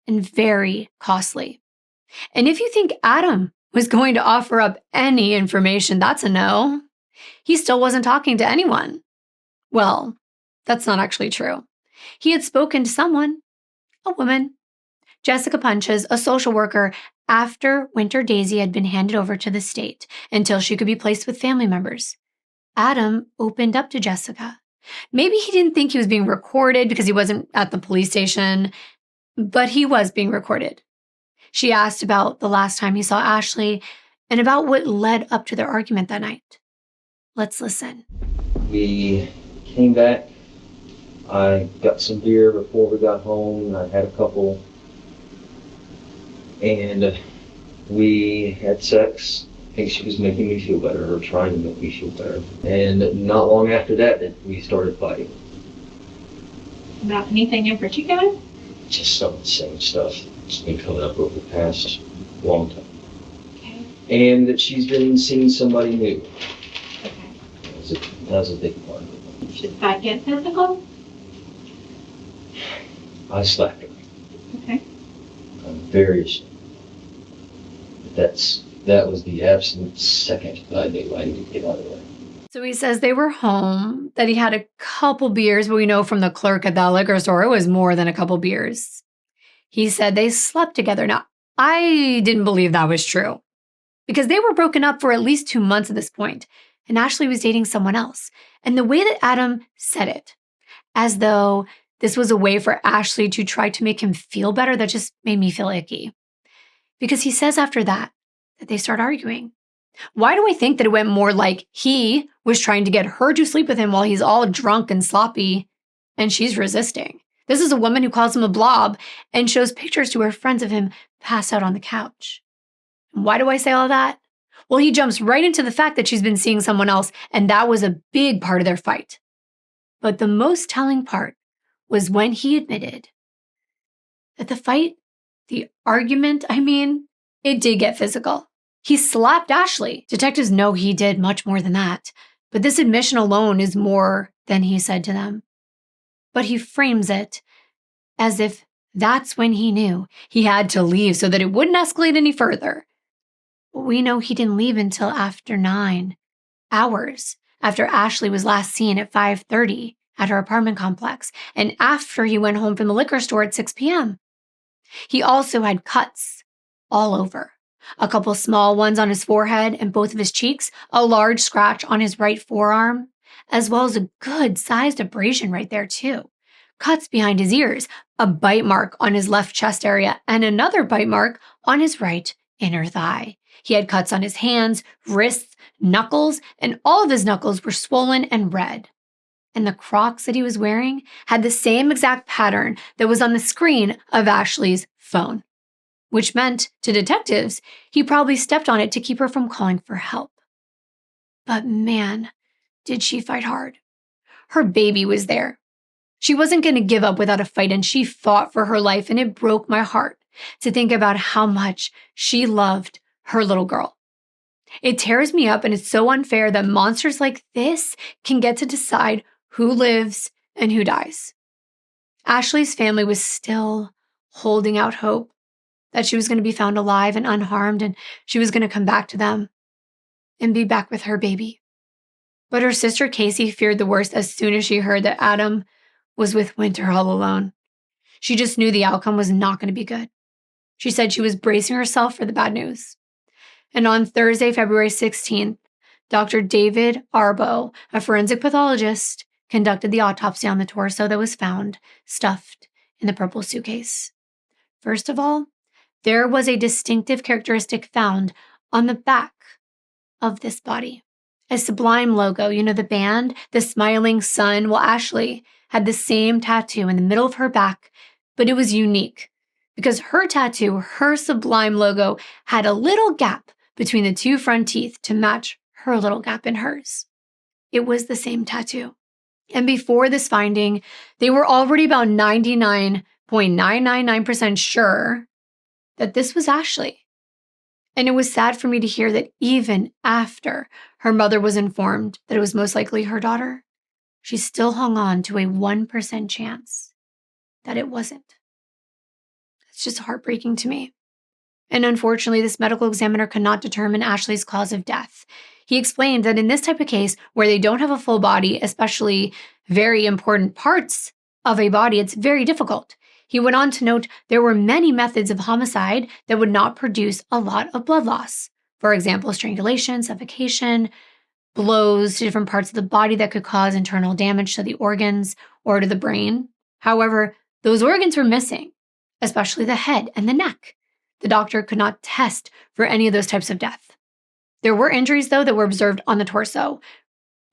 and very costly. And if you think Adam was going to offer up any information, that's a no. He still wasn't talking to anyone. Well, that's not actually true. He had spoken to someone, a woman, Jessica Punches, a social worker, after Winter Daisy had been handed over to the state until she could be placed with family members. Adam opened up to Jessica. Maybe he didn't think he was being recorded because he wasn't at the police station, but he was being recorded. She asked about the last time he saw Ashley and about what led up to their argument that night. Let's listen. We came back. I got some beer before we got home. I had a couple. And we had sex. I think she was making me feel better, or trying to make me feel better. And not long after that, we started fighting. About anything in particular? Just some of the same stuff. It's been coming up over the past long time. Okay. And that she's been seeing somebody new. Okay. That was a big part of it. Should that get physical? I slapped her. Okay. I'm very ashamed. That was the absolute second I knew I needed to get out of there. So he says they were home, that he had a couple beers, but we know from the clerk at that liquor store it was more than a couple beers. He said they slept together. Now, I didn't believe that was true because they were broken up for at least 2 months at this point, and Ashley was dating someone else. And the way that Adam said it, as though this was a way for Ashley to try to make him feel better, that just made me feel icky. Because he says after that they start arguing. Why do I think that it went more like he was trying to get her to sleep with him while he's all drunk and sloppy, and she's resisting? This is a woman who calls him a blob and shows pictures to her friends of him passed out on the couch. Why do I say all that? Well, he jumps right into the fact that she's been seeing someone else, and that was a big part of their fight. But the most telling part was when he admitted that the argument, It did get physical. He slapped Ashley. Detectives know he did much more than that, but this admission alone is more than he said to them. But he frames it as if that's when he knew he had to leave so that it wouldn't escalate any further. But we know he didn't leave until after 9 hours after Ashley was last seen at 5:30 at her apartment complex, and after he went home from the liquor store at 6 p.m. He also had cuts all over. A couple small ones on his forehead and both of his cheeks, a large scratch on his right forearm, as well as a good-sized abrasion right there too. Cuts behind his ears, a bite mark on his left chest area, and another bite mark on his right inner thigh. He had cuts on his hands, wrists, knuckles, and all of his knuckles were swollen and red. And the Crocs that he was wearing had the same exact pattern that was on the screen of Ashley's phone, which meant to detectives he probably stepped on it to keep her from calling for help. But man, did she fight hard. Her baby was there. She wasn't going to give up without a fight, and she fought for her life, and it broke my heart to think about how much she loved her little girl. It tears me up, and it's so unfair that monsters like this can get to decide who lives and who dies. Ashley's family was still holding out hope that she was going to be found alive and unharmed, and she was going to come back to them and be back with her baby. But her sister Casey feared the worst as soon as she heard that Adam was with Winter all alone. She just knew the outcome was not going to be good. She said she was bracing herself for the bad news. And on Thursday, February 16th, Dr. David Arbo, a forensic pathologist, conducted the autopsy on the torso that was found stuffed in the purple suitcase. First of all, there was a distinctive characteristic found on the back of this body. A Sublime logo, the band, the smiling sun. Well, Ashley had the same tattoo in the middle of her back, but it was unique because her tattoo, her Sublime logo, had a little gap between the two front teeth to match her little gap in hers. It was the same tattoo. And before this finding, they were already about 99.999% sure that this was Ashley. And it was sad for me to hear that even after her mother was informed that it was most likely her daughter, she still hung on to a 1% chance that it wasn't. It's just heartbreaking to me. And unfortunately, this medical examiner could not determine Ashley's cause of death. He explained that in this type of case, where they don't have a full body, especially very important parts of a body, it's very difficult. He went on to note there were many methods of homicide that would not produce a lot of blood loss. For example, strangulation, suffocation, blows to different parts of the body that could cause internal damage to the organs or to the brain. However, those organs were missing, especially the head and the neck. The doctor could not test for any of those types of death. There were injuries, though, that were observed on the torso.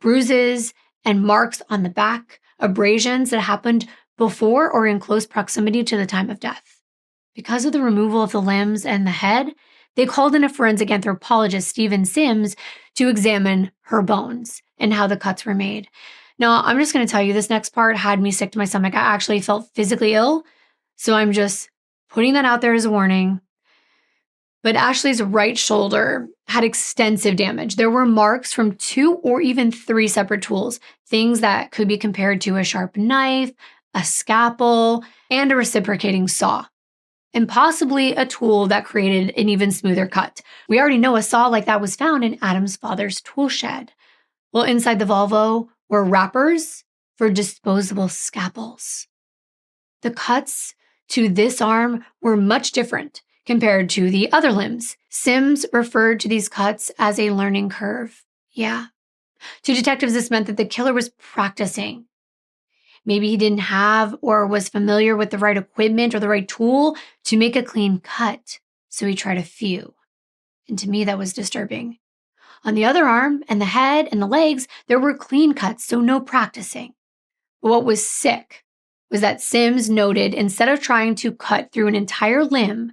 Bruises and marks on the back, abrasions that happened before or in close proximity to the time of death. Because of the removal of the limbs and the head, they called in a forensic anthropologist, Stephen Sims, to examine her bones and how the cuts were made. Now, I'm just going to tell you, this next part had me sick to my stomach. I actually felt physically ill, so I'm just putting that out there as a warning. But Ashley's right shoulder had extensive damage. There were marks from 2 or even 3 separate tools, things that could be compared to a sharp knife, a scalpel, and a reciprocating saw, and possibly a tool that created an even smoother cut. We already know a saw like that was found in Adam's father's tool shed. Well, inside the Volvo were wrappers for disposable scalpels. The cuts to this arm were much different compared to the other limbs. Sims referred to these cuts as a learning curve. Yeah. To detectives, this meant that the killer was practicing. Maybe he didn't have or was familiar with the right equipment or the right tool to make a clean cut, so he tried a few. And to me, that was disturbing. On the other arm and the head and the legs, there were clean cuts, so no practicing. But what was sick was that Sims noted instead of trying to cut through an entire limb,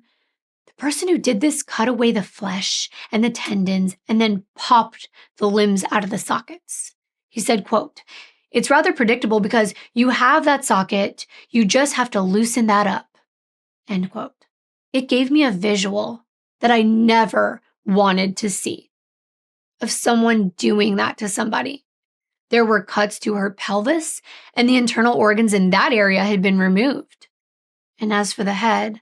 the person who did this cut away the flesh and the tendons and then popped the limbs out of the sockets. He said, quote, "It's rather predictable because you have that socket, you just have to loosen that up," end quote. It gave me a visual that I never wanted to see of someone doing that to somebody. There were cuts to her pelvis, and the internal organs in that area had been removed. And as for the head,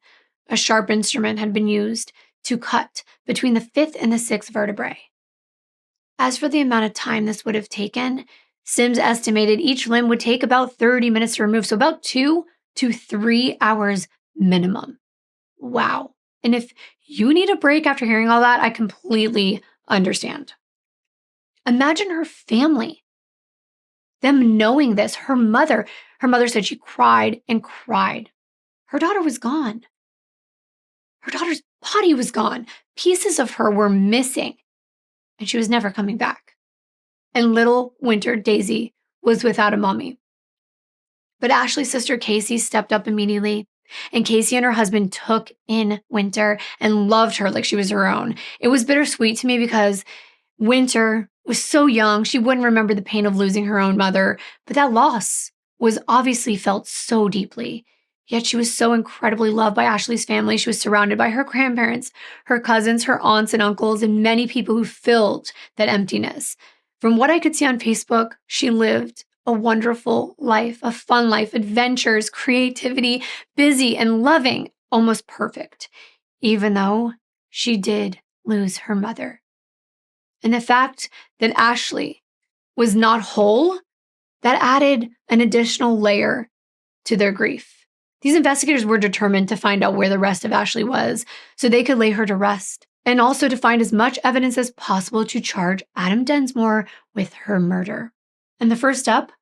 a sharp instrument had been used to cut between the 5th and the 6th vertebrae. As for the amount of time this would have taken, Sims estimated each limb would take about 30 minutes to remove, so about 2 to 3 hours minimum. Wow. And if you need a break after hearing all that, I completely understand. Imagine her family. Them knowing this, her mother said she cried and cried. Her daughter was gone. Her daughter's body was gone. Pieces of her were missing, and she was never coming back. And little Winter Daisy was without a mommy. But Ashley's sister Casey stepped up immediately, and Casey and her husband took in Winter and loved her like she was her own. It was bittersweet to me because Winter was so young, she wouldn't remember the pain of losing her own mother, but that loss was obviously felt so deeply. Yet she was so incredibly loved by Ashley's family. She was surrounded by her grandparents, her cousins, her aunts and uncles, and many people who filled that emptiness. From what I could see on Facebook, she lived a wonderful life, a fun life, adventures, creativity, busy and loving, almost perfect, even though she did lose her mother. And the fact that Ashley was not whole, that added an additional layer to their grief. These investigators were determined to find out where the rest of Ashley was so they could lay her to rest, and also to find as much evidence as possible to charge Adam Densmore with her murder. And the first step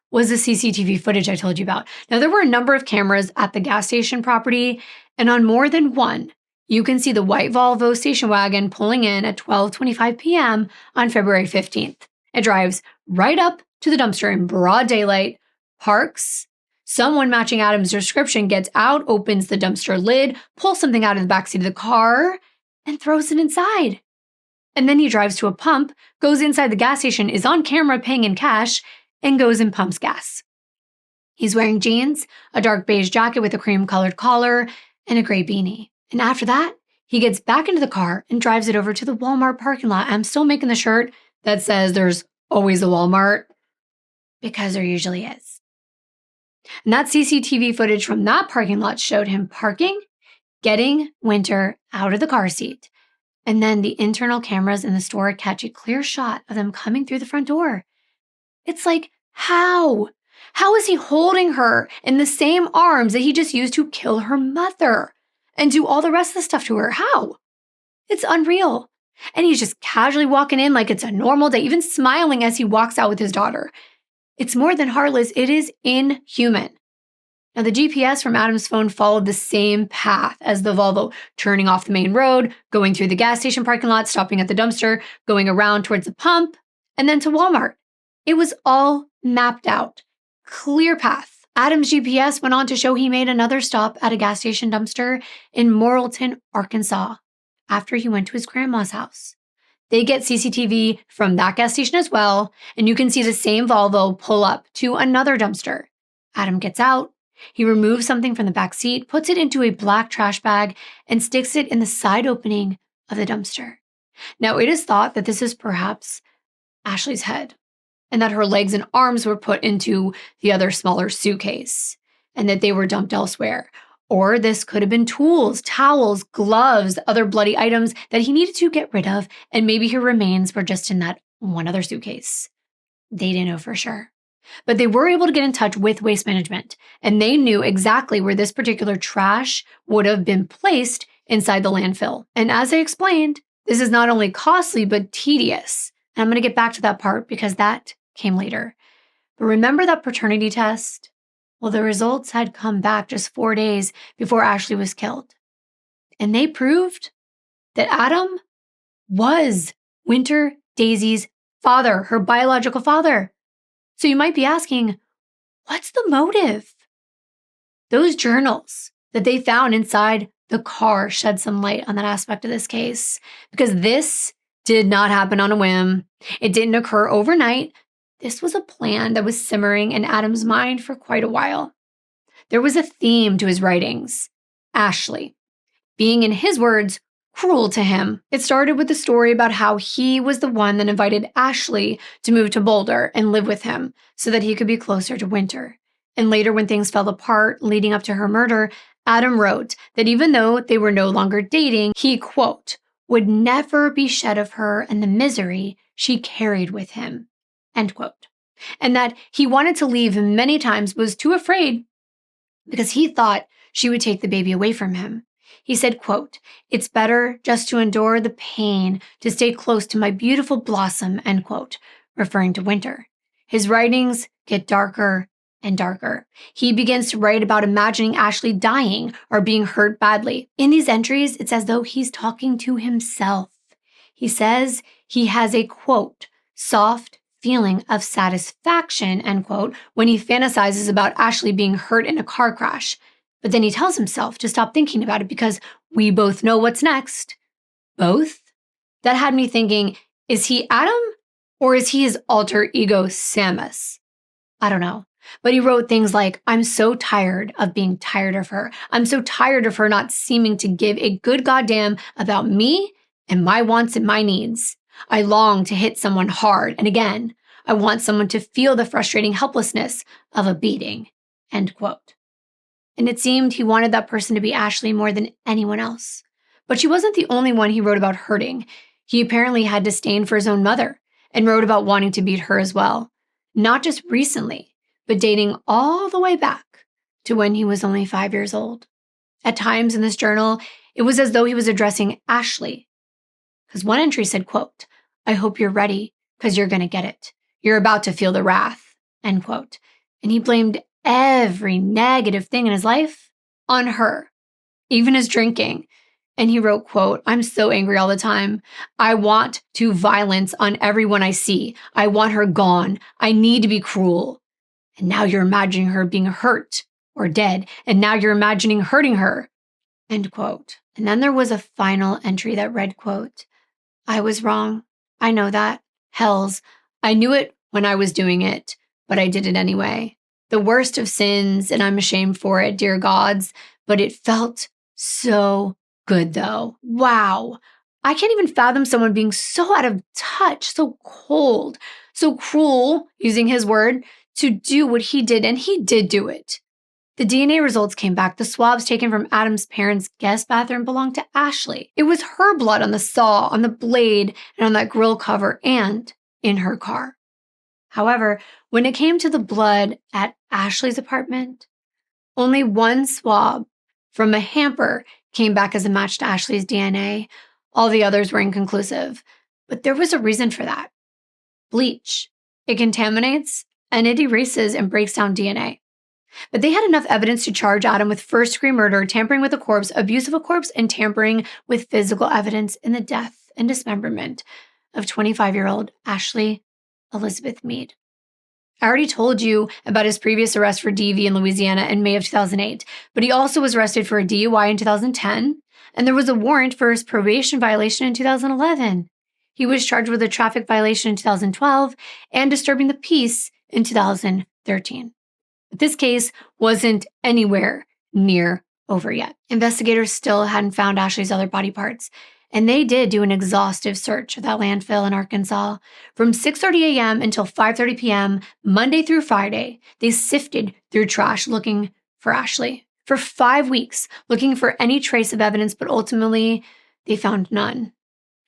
was the CCTV footage I told you about. Now, there were a number of cameras at the gas station property, and on more than one, you can see the white Volvo station wagon pulling in at 12:25 p.m. on February 15th. It drives right up to the dumpster in broad daylight, parks. Someone matching Adam's description gets out, opens the dumpster lid, pulls something out of the backseat of the car, and throws it inside. And then he drives to a pump, goes inside the gas station, is on camera paying in cash, and goes and pumps gas. He's wearing jeans, a dark beige jacket with a cream-colored collar, and a gray beanie. And after that, he gets back into the car and drives it over to the Walmart parking lot. I'm still making the shirt that says there's always a Walmart, because there usually is. And that CCTV footage from that parking lot showed him parking, getting Winter out of the car seat, and then the internal cameras in the store catch a clear shot of them coming through the front door. It's like, how? How is he holding her in the same arms that he just used to kill her mother and do all the rest of the stuff to her? How? It's unreal. And he's just casually walking in like it's a normal day, even smiling as he walks out with his daughter. It's more than heartless. It is inhuman. Now, the GPS from Adam's phone followed the same path as the Volvo, turning off the main road, going through the gas station parking lot, stopping at the dumpster, going around towards the pump, and then to Walmart. It was all mapped out. Clear path. Adam's GPS went on to show he made another stop at a gas station dumpster in Morrilton, Arkansas, after he went to his grandma's house. They get CCTV from that gas station as well, and you can see the same Volvo pull up to another dumpster. Adam gets out. He removes something from the back seat, puts it into a black trash bag, and sticks it in the side opening of the dumpster. Now, it is thought that this is perhaps Ashley's head, and that her legs and arms were put into the other smaller suitcase, and that they were dumped elsewhere. Or this could have been tools, towels, gloves, other bloody items that he needed to get rid of, and maybe her remains were just in that one other suitcase. They didn't know for sure. But they were able to get in touch with Waste Management, and they knew exactly where this particular trash would have been placed inside the landfill. And as I explained, this is not only costly, but tedious. And I'm going to get back to that part because that came later. But remember that paternity test? Well, the results had come back just 4 days before Ashley was killed. And they proved that Adam was Winter Daisy's father, her biological father. So you might be asking, what's the motive? Those journals that they found inside the car shed some light on that aspect of this case, because this did not happen on a whim. It didn't occur overnight. This was a plan that was simmering in Adam's mind for quite a while. There was a theme to his writings. Ashley, being, in his words, cruel to him. It started with the story about how he was the one that invited Ashley to move to Boulder and live with him so that he could be closer to Winter. And later, when things fell apart leading up to her murder, Adam wrote that even though they were no longer dating, he, quote, would never be shed of her and the misery she carried with him, end quote. And that he wanted to leave many times, but was too afraid because he thought she would take the baby away from him. He said, quote, it's better just to endure the pain to stay close to my beautiful blossom, end quote, referring to Winter. His writings get darker and darker. He begins to write about imagining Ashley dying or being hurt badly. In these entries, it's as though he's talking to himself. He says he has a, quote, soft feeling of satisfaction, end quote, when he fantasizes about Ashley being hurt in a car crash. But then he tells himself to stop thinking about it because we both know what's next. Both? That had me thinking, is he Adam or is he his alter ego Samus? I don't know. But he wrote things like, I'm so tired of being tired of her. I'm so tired of her not seeming to give a good goddamn about me and my wants and my needs. I long to hit someone hard. And again, I want someone to feel the frustrating helplessness of a beating, end quote. And it seemed he wanted that person to be Ashley more than anyone else. But she wasn't the only one he wrote about hurting. He apparently had disdain for his own mother and wrote about wanting to beat her as well. Not just recently, but dating all the way back to when he was only 5 years old. At times in this journal, it was as though he was addressing Ashley. Because one entry said, quote, I hope you're ready because you're going to get it. You're about to feel the wrath, end quote. And he blamed every negative thing in his life on her, even his drinking. And he wrote, quote, I'm so angry all the time. I want to violence on everyone I see. I want her gone. I need to be cruel. And now you're imagining her being hurt or dead. And now you're imagining hurting her, end quote. And then there was a final entry that read, quote, I was wrong. I know that. Hells. I knew it when I was doing it, but I did it anyway. The worst of sins, and I'm ashamed for it, dear gods, but it felt so good though. Wow. I can't even fathom someone being so out of touch, so cold, so cruel, using his word, to do what he did, and he did do it. The DNA results came back. The swabs taken from Adam's parents' guest bathroom belonged to Ashley. It was her blood on the saw, on the blade, and on that grill cover, and in her car. However, when it came to the blood at Ashley's apartment, only one swab from a hamper came back as a match to Ashley's DNA. All the others were inconclusive. But there was a reason for that. Bleach. It contaminates and it erases and breaks down DNA. But they had enough evidence to charge Adam with first-degree murder, tampering with a corpse, abuse of a corpse, and tampering with physical evidence in the death and dismemberment of 25-year-old Ashley Elizabeth Mead. I already told you about his previous arrest for DV in Louisiana in May of 2008, but he also was arrested for a DUI in 2010, and there was a warrant for his probation violation in 2011. He was charged with a traffic violation in 2012 and disturbing the peace in 2013. But this case wasn't anywhere near over yet. Investigators still hadn't found Ashley's other body parts, and they did do an exhaustive search of that landfill in Arkansas. From 6:30 a.m. until 5:30 p.m., Monday through Friday, they sifted through trash looking for Ashley. For 5 weeks, looking for any trace of evidence, but ultimately, they found none.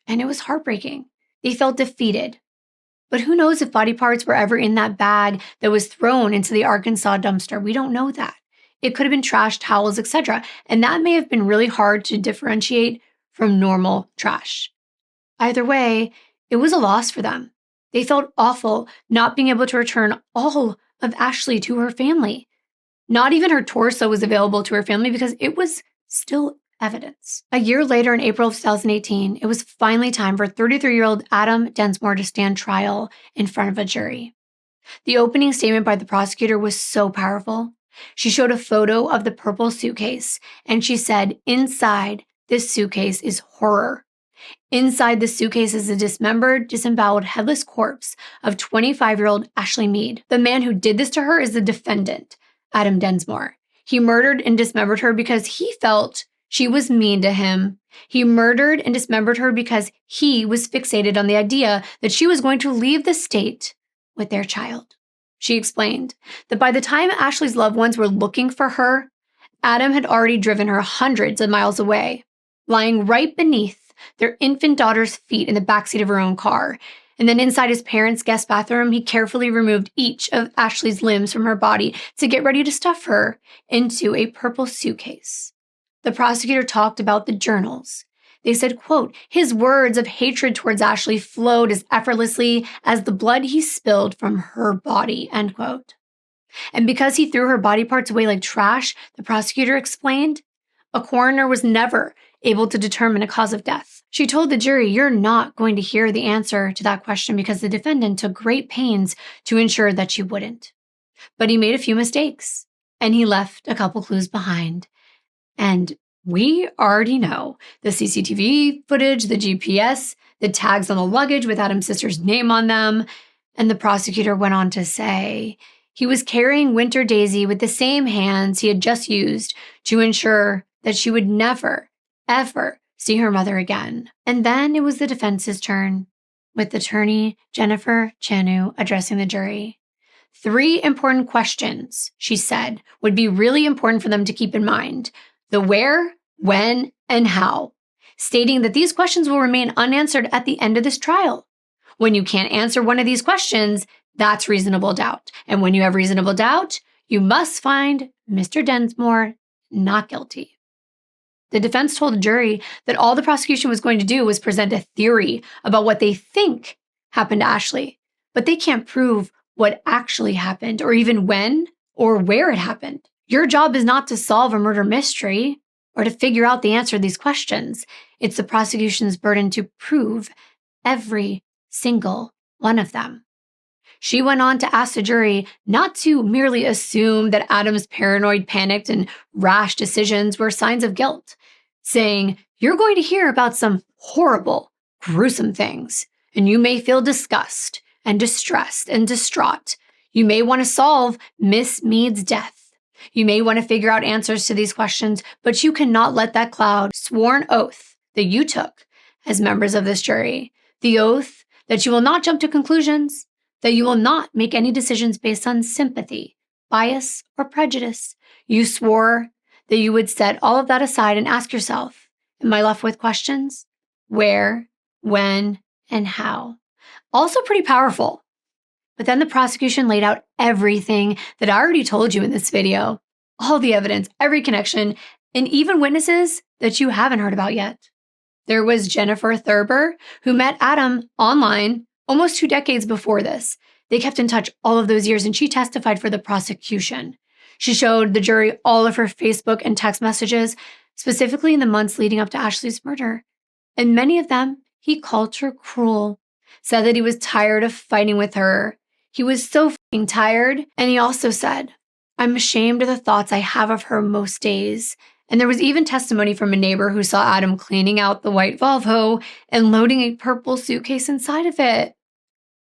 And it was heartbreaking. They felt defeated. But who knows if body parts were ever in that bag that was thrown into the Arkansas dumpster? We don't know that. It could have been trash, towels, etc. And that may have been really hard to differentiate from normal trash. Either way, it was a loss for them. They felt awful not being able to return all of Ashley to her family. Not even her torso was available to her family because it was still evidence. A year later, in April of 2018, it was finally time for 33-year-old Adam Densmore to stand trial in front of a jury. The opening statement by the prosecutor was so powerful. She showed a photo of the purple suitcase, and she said, inside this suitcase is horror. Inside the suitcase is a dismembered, disemboweled, headless corpse of 25-year-old Ashley Mead. The man who did this to her is the defendant, Adam Densmore. He murdered and dismembered her because he felt She was mean to him. He murdered and dismembered her because he was fixated on the idea that she was going to leave the state with their child. She explained that by the time Ashley's loved ones were looking for her, Adam had already driven her hundreds of miles away, lying right beneath their infant daughter's feet in the backseat of her own car. And then inside his parents' guest bathroom, he carefully removed each of Ashley's limbs from her body to get ready to stuff her into a purple suitcase. The prosecutor talked about the journals. They said, quote, his words of hatred towards Ashley flowed as effortlessly as the blood he spilled from her body, end quote. And because he threw her body parts away like trash, the prosecutor explained, a coroner was never able to determine a cause of death. She told the jury, you're not going to hear the answer to that question because the defendant took great pains to ensure that she wouldn't. But he made a few mistakes, and he left a couple clues behind. And we already know the CCTV footage, the GPS, the tags on the luggage with Adam's sister's name on them. And the prosecutor went on to say he was carrying Winter Daisy with the same hands he had just used to ensure that she would never, ever see her mother again. And then it was the defense's turn, with attorney Jennifer Chanu addressing the jury. 3 important questions, she said, would be really important for them to keep in mind. The where, when, and how, stating that these questions will remain unanswered at the end of this trial. When you can't answer one of these questions, that's reasonable doubt. And when you have reasonable doubt, you must find Mr. Densmore not guilty. The defense told the jury that all the prosecution was going to do was present a theory about what they think happened to Ashley, but they can't prove what actually happened or even when or where it happened. Your job is not to solve a murder mystery or to figure out the answer to these questions. It's the prosecution's burden to prove every single one of them. She went on to ask the jury not to merely assume that Adam's paranoid, panicked, and rash decisions were signs of guilt, saying, you're going to hear about some horrible, gruesome things, and you may feel disgust and distressed and distraught. You may want to solve Miss Mead's death. You may want to figure out answers to these questions, but you cannot let that cloud sworn oath that you took as members of this jury, the oath that you will not jump to conclusions, that you will not make any decisions based on sympathy, bias, or prejudice. You swore that you would set all of that aside and ask yourself, am I left with questions? Where, when, and how? Also pretty powerful. But then the prosecution laid out everything that I already told you in this video. All the evidence, every connection, and even witnesses that you haven't heard about yet. There was Jennifer Thurber, who met Adam online almost 2 decades before this. They kept in touch all of those years, and she testified for the prosecution. She showed the jury all of her Facebook and text messages, specifically in the months leading up to Ashley's murder. And many of them, he called her cruel, said that he was tired of fighting with her. He was so fucking tired. And he also said, I'm ashamed of the thoughts I have of her most days. And there was even testimony from a neighbor who saw Adam cleaning out the white Volvo and loading a purple suitcase inside of it.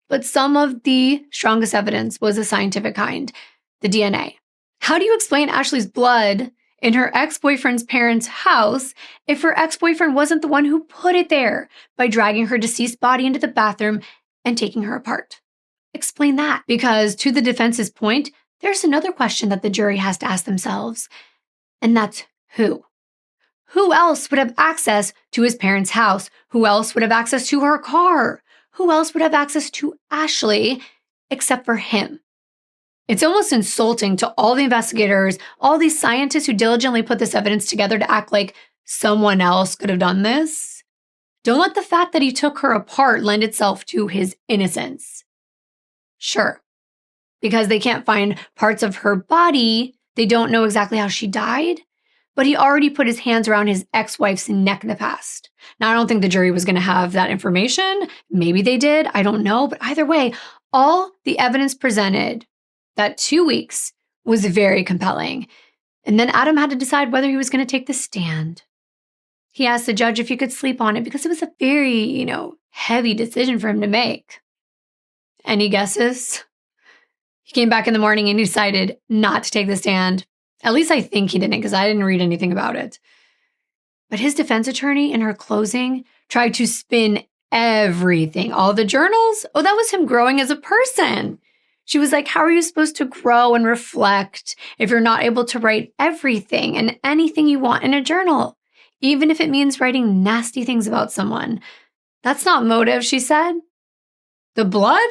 But some of the strongest evidence was a scientific kind, the DNA. How do you explain Ashley's blood in her ex-boyfriend's parents' house if her ex-boyfriend wasn't the one who put it there by dragging her deceased body into the bathroom and taking her apart? Explain that, because to the defense's point, there's another question that the jury has to ask themselves, and that's who? Who else would have access to his parents' house? Who else would have access to her car? Who else would have access to Ashley except for him? It's almost insulting to all the investigators, all these scientists who diligently put this evidence together to act like someone else could have done this. Don't let the fact that he took her apart lend itself to his innocence. Sure, because they can't find parts of her body, they don't know exactly how she died, but he already put his hands around his ex-wife's neck in the past. Now, I don't think the jury was going to have that information. Maybe they did. I don't know. But either way, all the evidence presented that 2 weeks was very compelling. And then Adam had to decide whether he was going to take the stand. He asked the judge if he could sleep on it because it was a very, heavy decision for him to make. Any guesses? He came back in the morning and he decided not to take the stand. At least I think he didn't, because I didn't read anything about it. But his defense attorney in her closing tried to spin everything. All the journals? Oh, that was him growing as a person. She was like, how are you supposed to grow and reflect if you're not able to write everything and anything you want in a journal, even if it means writing nasty things about someone? That's not motive, she said. The blood?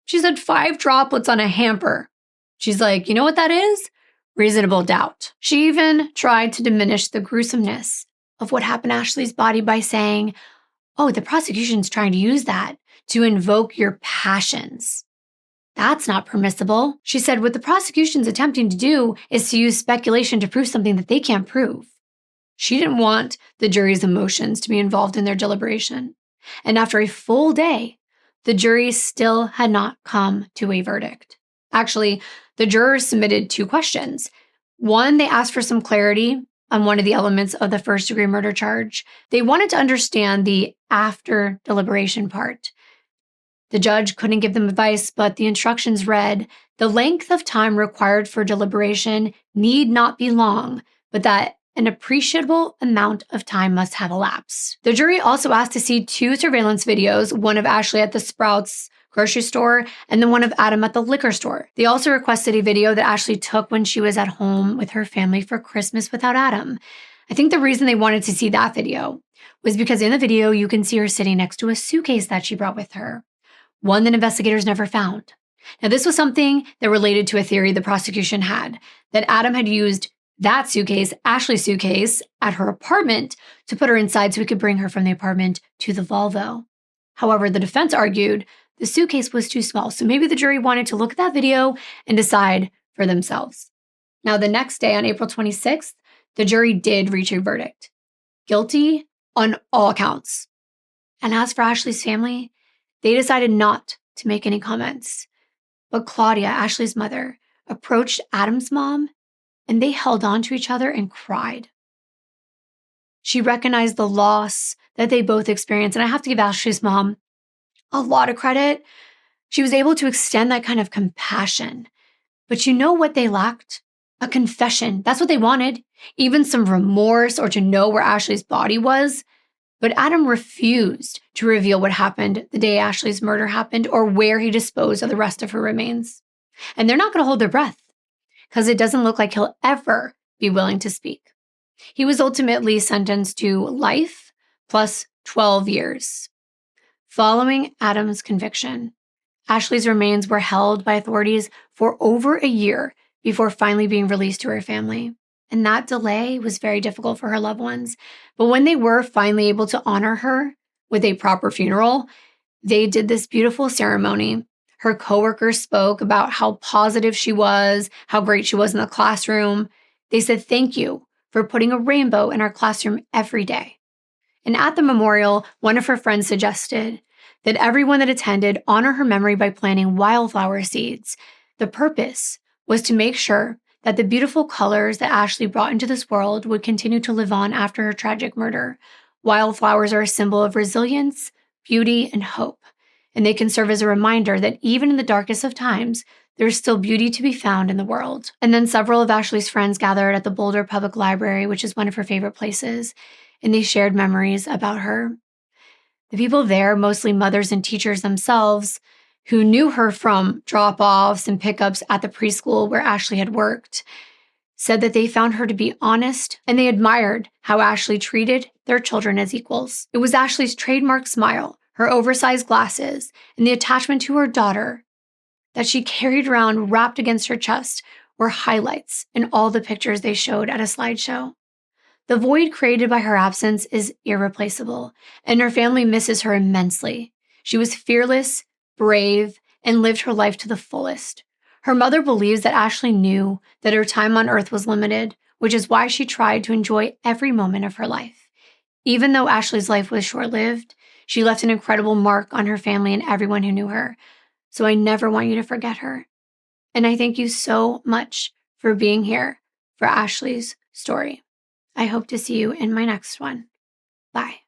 She said 5 droplets on a hamper. She's like, you know what that is? Reasonable doubt. She even tried to diminish the gruesomeness of what happened to Ashley's body by saying, oh, the prosecution's trying to use that to invoke your passions. That's not permissible. She said what the prosecution's attempting to do is to use speculation to prove something that they can't prove. She didn't want the jury's emotions to be involved in their deliberation. And after a full day, the jury still had not come to a verdict. Actually, the jurors submitted 2 questions. One, they asked for some clarity on one of the elements of the first-degree murder charge. They wanted to understand the after deliberation part. The judge couldn't give them advice, but the instructions read, the length of time required for deliberation need not be long, but that an appreciable amount of time must have elapsed. The jury also asked to see 2 surveillance videos, one of Ashley at the Sprouts grocery store and then one of Adam at the liquor store. They also requested a video that Ashley took when she was at home with her family for Christmas without Adam. I think the reason they wanted to see that video was because in the video, you can see her sitting next to a suitcase that she brought with her, one that investigators never found. Now, this was something that related to a theory the prosecution had, that Adam had used that suitcase, Ashley's suitcase, at her apartment to put her inside so he could bring her from the apartment to the Volvo. However, the defense argued the suitcase was too small, so maybe the jury wanted to look at that video and decide for themselves. Now, the next day, on April 26th, the jury did reach a verdict. Guilty on all counts. And as for Ashley's family, they decided not to make any comments. But Claudia, Ashley's mother, approached Adam's mom, and they held on to each other and cried. She recognized the loss that they both experienced, and I have to give Ashley's mom a lot of credit. She was able to extend that kind of compassion. But you know what they lacked? A confession. That's what they wanted. Even some remorse or to know where Ashley's body was. But Adam refused to reveal what happened the day Ashley's murder happened or where he disposed of the rest of her remains. And they're not going to hold their breath because it doesn't look like he'll ever be willing to speak. He was ultimately sentenced to life plus 12 years. Following Adam's conviction, Ashley's remains were held by authorities for over a year before finally being released to her family. And that delay was very difficult for her loved ones. But when they were finally able to honor her with a proper funeral, they did this beautiful ceremony. Her coworkers spoke about how positive she was, how great she was in the classroom. They said, thank you for putting a rainbow in our classroom every day. And at the memorial, one of her friends suggested that everyone that attended honor her memory by planting wildflower seeds. The purpose was to make sure that the beautiful colors that Ashley brought into this world would continue to live on after her tragic murder. Wildflowers are a symbol of resilience, beauty, and hope. And they can serve as a reminder that even in the darkest of times, there's still beauty to be found in the world. And then several of Ashley's friends gathered at the Boulder Public Library, which is one of her favorite places, and they shared memories about her. The people there, mostly mothers and teachers themselves, who knew her from drop-offs and pickups at the preschool where Ashley had worked, said that they found her to be honest and they admired how Ashley treated their children as equals. It was Ashley's trademark smile, her oversized glasses, and the attachment to her daughter that she carried around wrapped against her chest were highlights in all the pictures they showed at a slideshow. The void created by her absence is irreplaceable, and her family misses her immensely. She was fearless, brave, and lived her life to the fullest. Her mother believes that Ashley knew that her time on earth was limited, which is why she tried to enjoy every moment of her life. Even though Ashley's life was short-lived, she left an incredible mark on her family and everyone who knew her. So I never want you to forget her. And I thank you so much for being here for Ashley's story. I hope to see you in my next one. Bye.